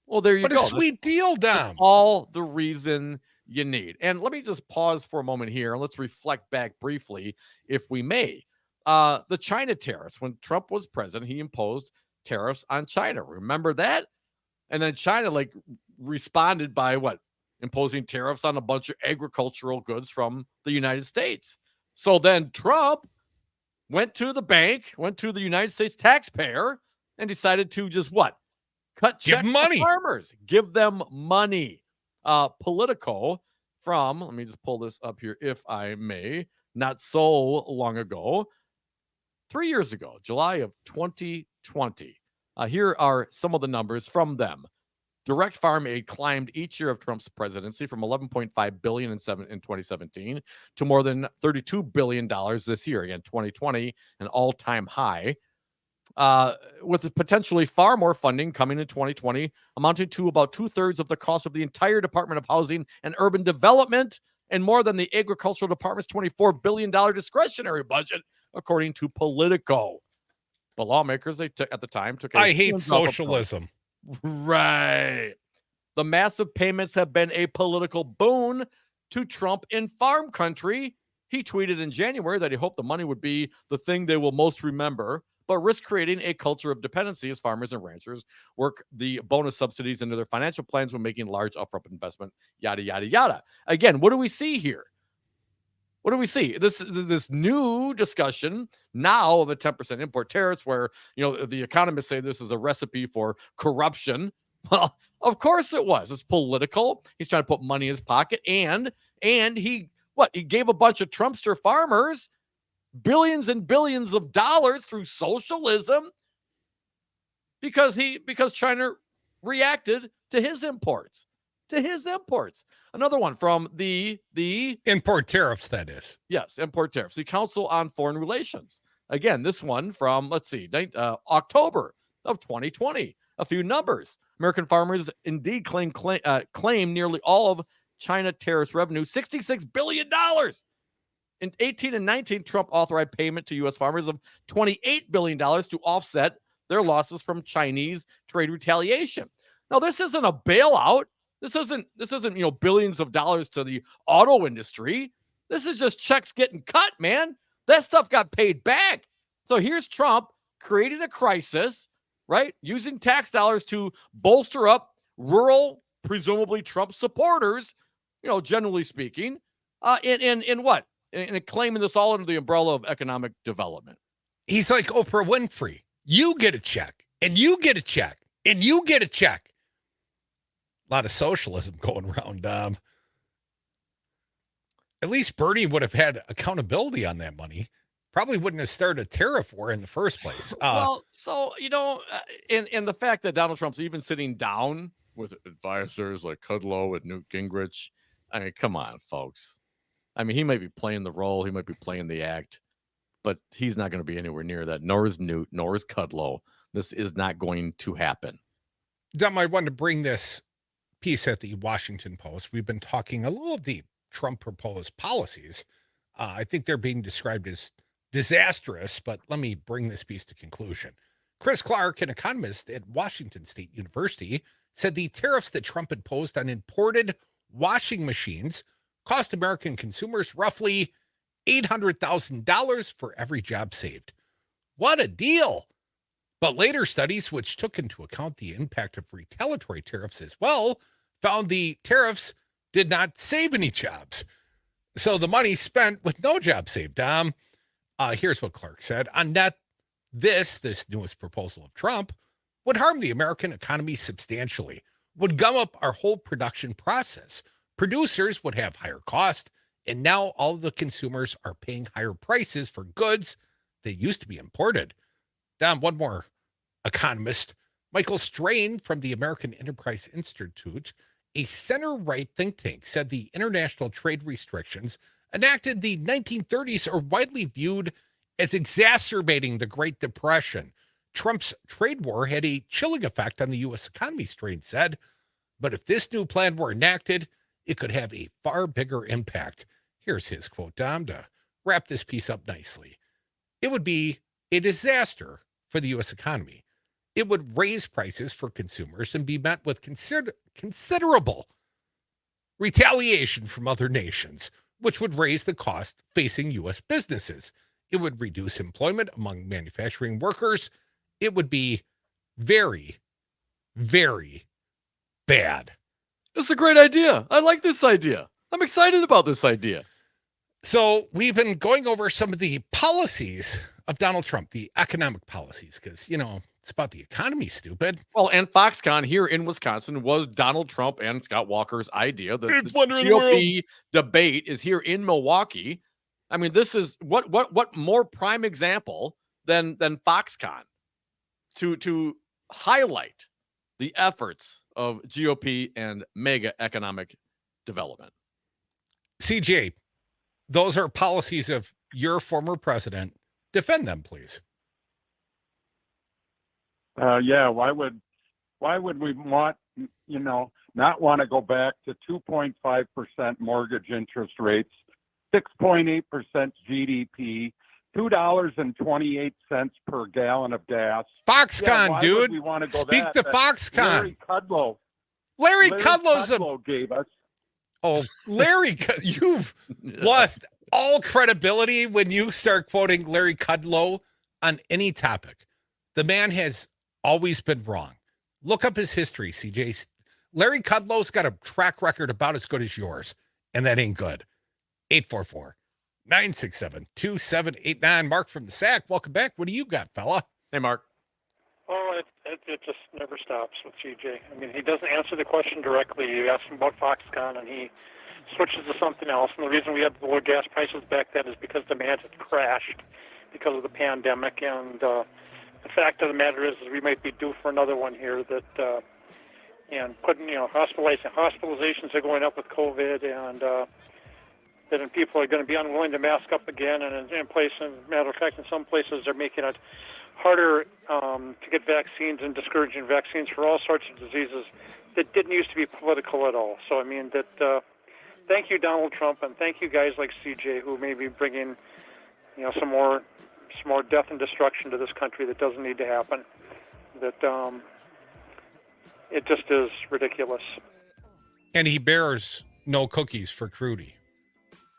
Well, there you go. What a sweet deal, Dom. That's all the reason you need. And let me just pause for a moment here and let's reflect back briefly, if we may. The China tariffs. When Trump was president, he imposed tariffs on China. Remember that? And then China responded by what? Imposing tariffs on a bunch of agricultural goods from the United States. So then Trump went to the bank, went to the United States taxpayer, and decided to just what? Cut checks to farmers. Give them money. Politico from, let me just pull this up here, if I may, not so long ago, 3 years ago, July of 2020. Here are some of the numbers from them. Direct farm aid climbed each year of Trump's presidency from $11.5 billion in 2017 to more than $32 billion this year. Again, 2020, an all-time high, with potentially far more funding coming in 2020, amounting to about 2/3 of the cost of the entire Department of Housing and Urban Development and more than the Agricultural Department's $24 billion discretionary budget, according to Politico. But lawmakers at the time took I hate socialism. Right. The massive payments have been a political boon to Trump in farm country. He tweeted in January that he hoped the money would be the thing they will most remember, but risk creating a culture of dependency as farmers and ranchers work the bonus subsidies into their financial plans when making large upfront investment, yada, yada, yada. Again, what do we see here? What do we see? This new discussion now of a 10% import tariffs where, the economists say this is a recipe for corruption. Well, of course it was. It's political. He's trying to put money in his pocket. And he gave a bunch of Trumpster farmers billions and billions of dollars through socialism because China reacted to his imports. Another one from the import tariffs, that is. Yes, import tariffs. The Council on Foreign Relations. Again, this one from, October of 2020. A few numbers. American farmers indeed claim nearly all of China tariffs revenue, $66 billion. In 18 and 19, Trump authorized payment to U.S. farmers of $28 billion to offset their losses from Chinese trade retaliation. Now, this isn't a bailout. This isn't billions of dollars to the auto industry. This is just checks getting cut, man. That stuff got paid back. So here's Trump creating a crisis, right? Using tax dollars to bolster up rural, presumably Trump supporters, generally speaking, in what? And claiming this all under the umbrella of economic development. He's like Oprah Winfrey. You get a check, and you get a check, and you get a check. A lot of socialism going around. At least Bernie would have had accountability on that money. Probably wouldn't have started a tariff war in the first place. And the fact that Donald Trump's even sitting down with advisors like Kudlow and Newt Gingrich. I mean, come on, folks. I mean, he might be playing the role. He might be playing the act, but he's not going to be anywhere near that. Nor is Newt, nor is Kudlow. This is not going to happen. Dom, I wanted to bring this piece at the Washington Post. We've been talking a little of the Trump proposed policies. I think they're being described as disastrous, but let me bring this piece to conclusion. Chris Clark, an economist at Washington State University, said the tariffs that Trump imposed on imported washing machines cost American consumers roughly $800,000 for every job saved. What a deal! But later studies, which took into account the impact of retaliatory tariffs as well, found the tariffs did not save any jobs. So the money spent with no job saved. Here's what Clark said. On net, this newest proposal of Trump would harm the American economy substantially, would gum up our whole production process. Producers would have higher costs, and now all of the consumers are paying higher prices for goods that used to be imported. Dom, one more economist, Michael Strain from the American Enterprise Institute, a center-right think tank, said the international trade restrictions enacted in the 1930s are widely viewed as exacerbating the Great Depression. Trump's trade war had a chilling effect on the U.S. economy, Strain said, but if this new plan were enacted, it could have a far bigger impact. Here's his quote, Dom, to wrap this piece up nicely. It would be a disaster for the U.S. economy. It would raise prices for consumers and be met with considerable retaliation from other nations, which would raise the cost facing U.S. businesses. It would reduce employment among manufacturing workers. It would be very, very bad. This is a great idea. I like this idea. I'm excited about this idea. So we've been going over some of the policies of Donald Trump, the economic policies, because, it's about the economy, stupid. Well, and Foxconn here in Wisconsin was Donald Trump and Scott Walker's idea. The GOP debate is here in Milwaukee. I mean, this is what more prime example than Foxconn to highlight the efforts of GOP and mega economic development. CJ, those are policies of your former president. Defend them, please. Yeah, why would we want, not want to go back to 2.5% mortgage interest rates, 6.8% GDP, $2.28 per gallon of gas. Foxconn, dude. Speak to Foxconn. Larry Kudlow gave us. Oh, Larry, you've lost all credibility when you start quoting Larry Kudlow on any topic. The man has always been wrong. Look up his history, CJ. Larry Kudlow's got a track record about as good as yours, and that ain't good. 844-967-2789. Mark from the SAC, welcome back. What do you got, fella? Hey, Mark. Oh, it just never stops with CJ. I mean, he doesn't answer the question directly. You ask him about Foxconn, and he switches to something else. And the reason we had the low gas prices back then is because demand had crashed because of the pandemic. And the fact of the matter is we might be due for another one here that, and putting, hospitalizations are going up with COVID, and then people are going to be unwilling to mask up again, and matter of fact, in some places they're making it harder to get vaccines and discouraging vaccines for all sorts of diseases that didn't used to be political at all. So, I mean, thank you, Donald Trump, and thank you guys like CJ who may be bringing, some more death and destruction to this country that doesn't need to happen. That it just is ridiculous. And he bears no cookies for Crute.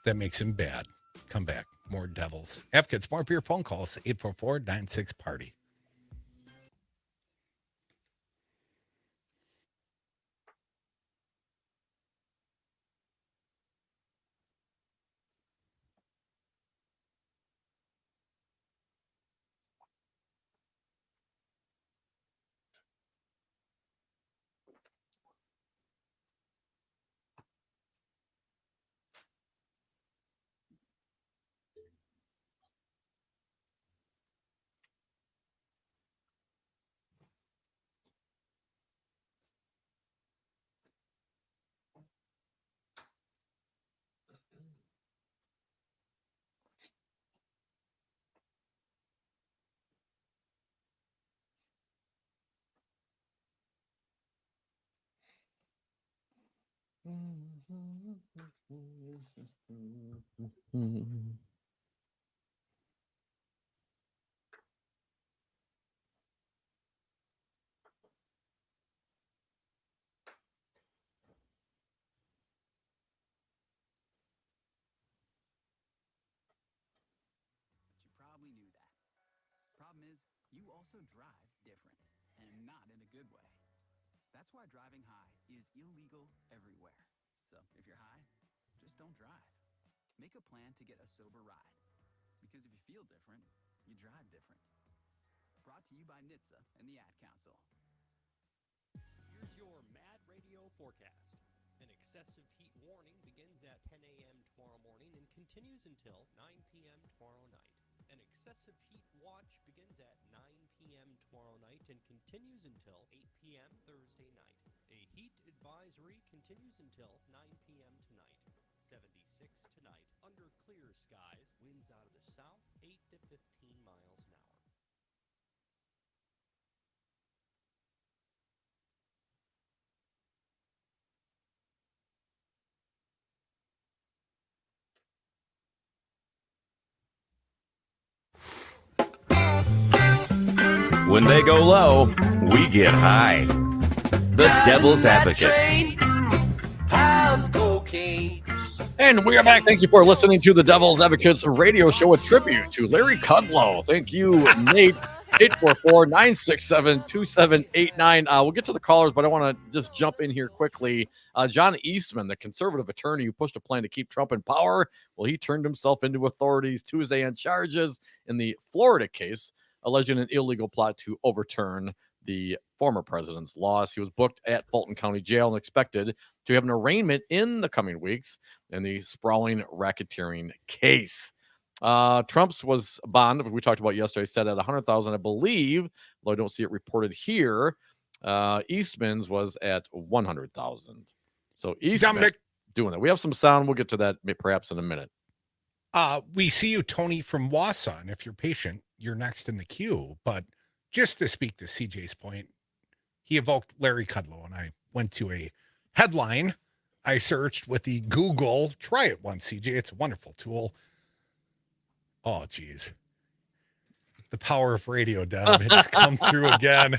That makes him bad. Come back. More devils. Advocates, more for your phone calls. 844-96-PARTY. Probably knew that. Problem is, you also drive different, and not in a good way. That's why driving high is illegal everywhere. So if you're high, just don't drive. Make a plan to get a sober ride. Because if you feel different, you drive different. Brought to you by NHTSA and the Ad Council. Here's your Mad Radio forecast. An excessive heat warning begins at 10 a.m. tomorrow morning and continues until 9 p.m. tomorrow night. An excessive heat watch begins at 9 p.m. tomorrow night and continues until 8 p.m. Thursday night. A heat advisory continues until 9 p.m. tonight. 76 tonight. Under clear skies, winds out of the south, 8 to 15 miles an hour. When they go low, we get high. The Devil's Advocates. And we are back. Thank you for listening to the Devil's Advocates radio show, a tribute to Larry Kudlow. Thank you, Nate. 844-967-2789. We'll get to the callers, but I want to just jump in here quickly. John Eastman, the conservative attorney who pushed a plan to keep Trump in power, well, he turned himself into authorities Tuesday on charges in the Florida case, alleging an illegal plot to overturn the former president's loss. He was booked at Fulton County Jail and expected to have an arraignment in the coming weeks in the sprawling racketeering case. Trump's was bond, we talked about yesterday, set at $100,000, I believe, though I don't see it reported here. Eastman's was at $100,000. So Eastman Dominic, doing that. We have some sound. We'll get to that perhaps in a minute. We see you, Tony from Wausau, and if you're patient, you're next in the queue. But just to speak to CJ's point, he evoked Larry Kudlow, and I went to a headline I searched with the Google. Try it once, CJ. It's a wonderful tool. Oh, geez. The power of radio, Deb. It has come through again.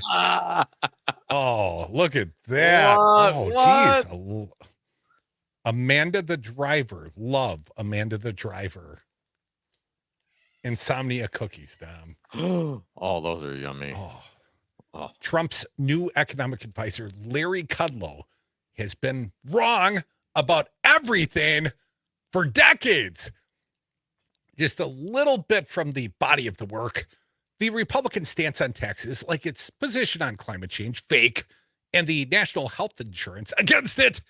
Oh, look at that. Geez. Amanda the Driver. Love Amanda the Driver. Insomnia cookies, Dom. Oh, those are yummy. Oh. Trump's new economic advisor, Larry Kudlow, has been wrong about everything for decades. Just a little bit from the body of the work. The Republican stance on taxes, like its position on climate change, fake, and the national health insurance against it,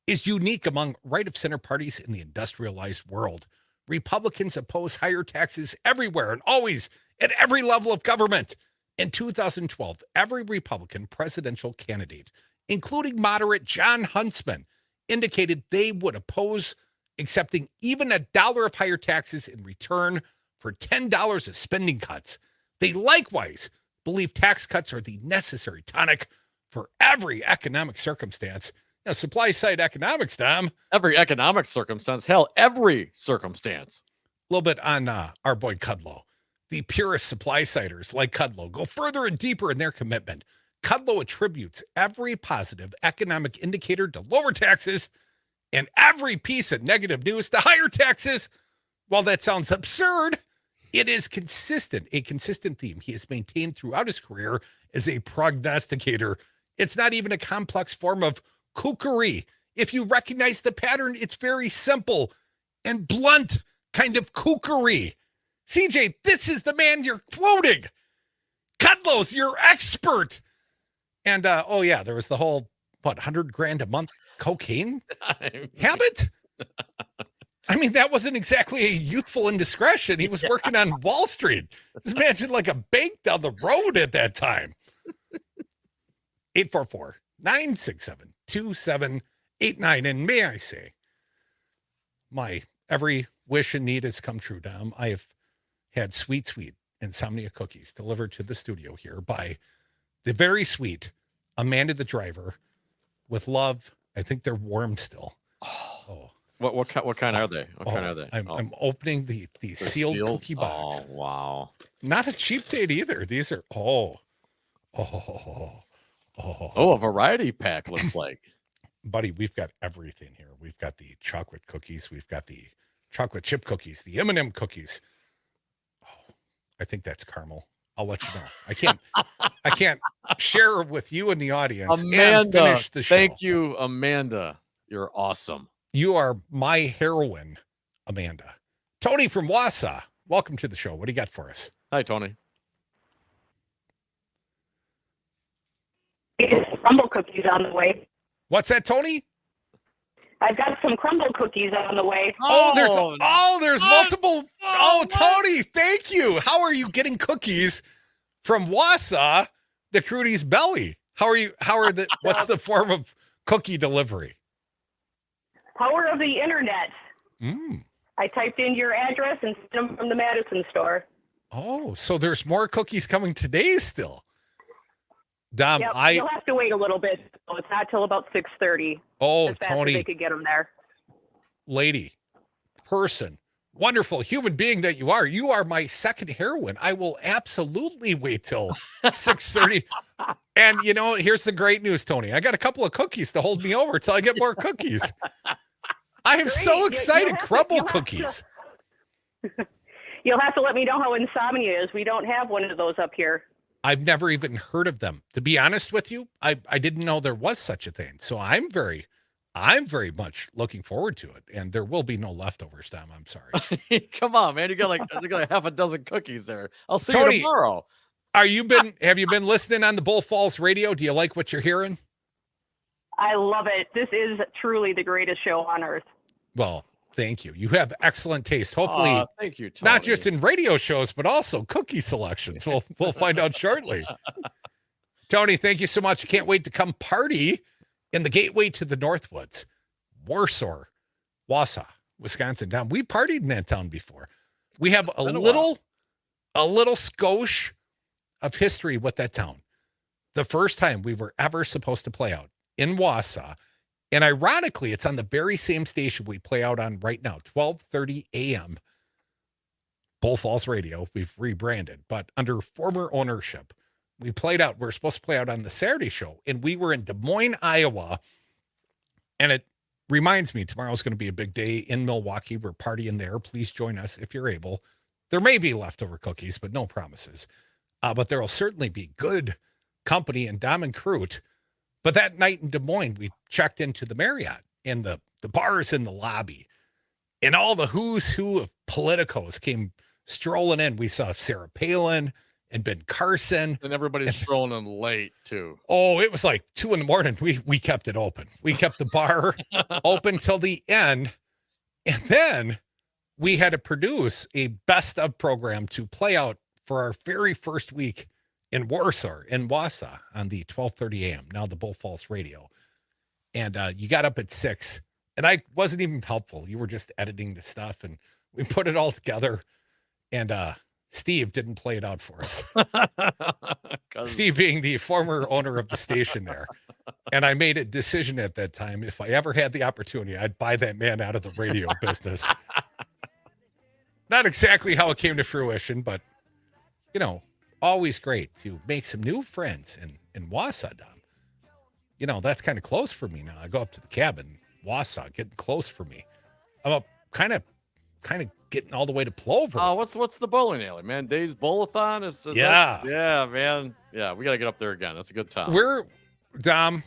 is unique among right-of-center parties in the industrialized world. Republicans oppose higher taxes everywhere and always at every level of government. In 2012, every Republican presidential candidate including moderate John Huntsman, indicated they would oppose accepting even $1 of higher taxes in return for $10 of spending cuts. They likewise believe tax cuts are the necessary tonic for every economic circumstance. Supply side economics, Dom. Every economic circumstance, hell, every circumstance. A little bit on our boy Kudlow. The purist supply siders like Kudlow go further and deeper in their commitment. Kudlow attributes every positive economic indicator to lower taxes and every piece of negative news to higher taxes. While that sounds absurd, it is a consistent theme he has maintained throughout his career as a prognosticator. It's not even a complex form of kookery. If you recognize the pattern, it's very simple and blunt kind of kookery. CJ, this is the man you're quoting. Kudlow's your expert. And, there was the whole, $100,000 a month cocaine habit? I mean, that wasn't exactly a youthful indiscretion. He was working on Wall Street. Just imagine like a bank down the road at that time. 844-967-2789. And may I say, my every wish and need has come true, Dom. I have had sweet insomnia cookies delivered to the studio here by the very sweet Amanda the driver with love. I think they're warm still. Oh. What kind are they? What kind are they? I'm opening the sealed cookie box. Oh, wow. Not a cheap date either. These are a variety pack looks like. Buddy, we've got everything here. We've got the chocolate cookies. We've got the chocolate chip cookies, the M&M cookies. Oh, I think that's caramel. I'll let you know. I can't share with you and the audience Amanda, and finish the show. Thank you, Amanda. You're awesome. You are my heroine, Amanda. Tony from Wausau, welcome to the show. What do you got for us? Hi, Tony. Crumble cookies on the way. What's that, Tony? I've got some crumble cookies on the way. There's multiple. Tony, thank you. How are you getting cookies from Wausau to Crudy's Belly? What's the form of cookie delivery? Power of the internet. Mm. I typed in your address and sent them from the Madison store. Oh, so there's more cookies coming today still. Dom, yep, you'll have to wait a little bit. So it's not till about 6:30. Oh, as fast as Tony, they could get them there. Lady, person, wonderful human being that you are my second heroine. I will absolutely wait till 6:30. And here's the great news, Tony. I got a couple of cookies to hold me over till I get more cookies. I am so excited. Crumble cookies. You'll have to let me know how insomnia is. We don't have one of those up here. I've never even heard of them. To be honest with you, I didn't know there was such a thing. So I'm very much looking forward to it. And there will be no leftovers, Dom. I'm sorry. Come on, man. You got like half a dozen cookies there. I'll see Tony, you tomorrow. Have you been listening on the Bull Falls radio? Do you like what you're hearing? I love it. This is truly the greatest show on earth. Well, thank you. You have excellent taste. Hopefully, thank you, Tony. Not just in radio shows, but also cookie selections. We'll find out shortly. Tony, thank you so much. Can't wait to come party in the gateway to the Northwoods, Warsaw, Wausau, Wisconsin. Down. We partied in that town before. We have a little skosh of history with that town. The first time we were ever supposed to play out in Wausau. And ironically, it's on the very same station we play out on right now, 12:30 a.m. Bull Falls Radio. We've rebranded, but under former ownership, we played out. We're supposed to play out on the Saturday show, and we were in Des Moines, Iowa. And it reminds me, tomorrow's going to be a big day in Milwaukee. We're partying there. Please join us if you're able. There may be leftover cookies, but no promises. But there will certainly be good company in Dom Crute. But that night in Des Moines, we checked into the Marriott, and the bars in the lobby, and all the who's who of politicos came strolling in. We saw Sarah Palin and Ben Carson. And everybody's strolling in late, too. Oh, it was like 2 a.m. We kept it open. We kept the bar open till the end. And then we had to produce a best of program to play out for our very first week in Wausau on the 12:30 a.m., now the Bull Falls Radio. And you got up at 6, and I wasn't even helpful. You were just editing the stuff, and we put it all together. And Steve didn't play it out for us. Steve being the former owner of the station there. And I made a decision at that time, if I ever had the opportunity, I'd buy that man out of the radio business. Not exactly how it came to fruition, but, you know, always great to make some new friends in Wausau, Dom. You know, that's kind of close for me now. I go up to the cabin, Wausau, getting close for me. I'm up kind of getting all the way to Plover. Oh, what's the bowling alley, man? Dave's Bowl-a-thon? Yeah, man. Yeah, we got to get up there again. That's a good time. Dom,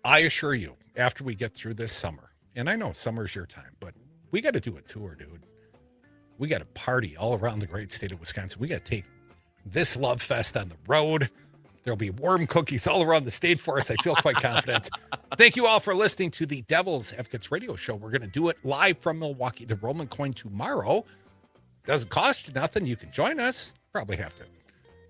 I assure you, after we get through this summer, and I know summer's your time, but we got to do a tour, dude. We got to party all around the great state of Wisconsin. We got to take this Love Fest on the road. There'll be warm cookies all around the state for us. I feel quite confident. Thank you all for listening to the Devil's Advocates Radio Show. We're going to do it live from Milwaukee, the Roman Coin, tomorrow. Doesn't cost you nothing. You can join us. Probably have to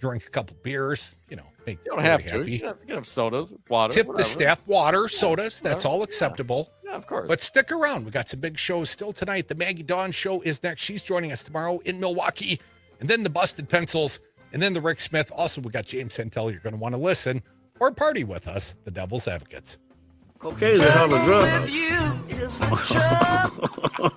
drink a couple beers, you know, make You don't have happy. to. You can have sodas, water. Tip whatever. the staff, water, sodas. That's all acceptable. Yeah, of course. But stick around. We got some big shows still tonight. The Maggie Dawn Show is next. She's joining us tomorrow in Milwaukee. And then the Busted Pencils. And then the Rick Smith. Also, we got James Santel. You're going to want to listen or party with us, the Devil's Advocates. Cocaine is a hell of a drug. With you is the trouble.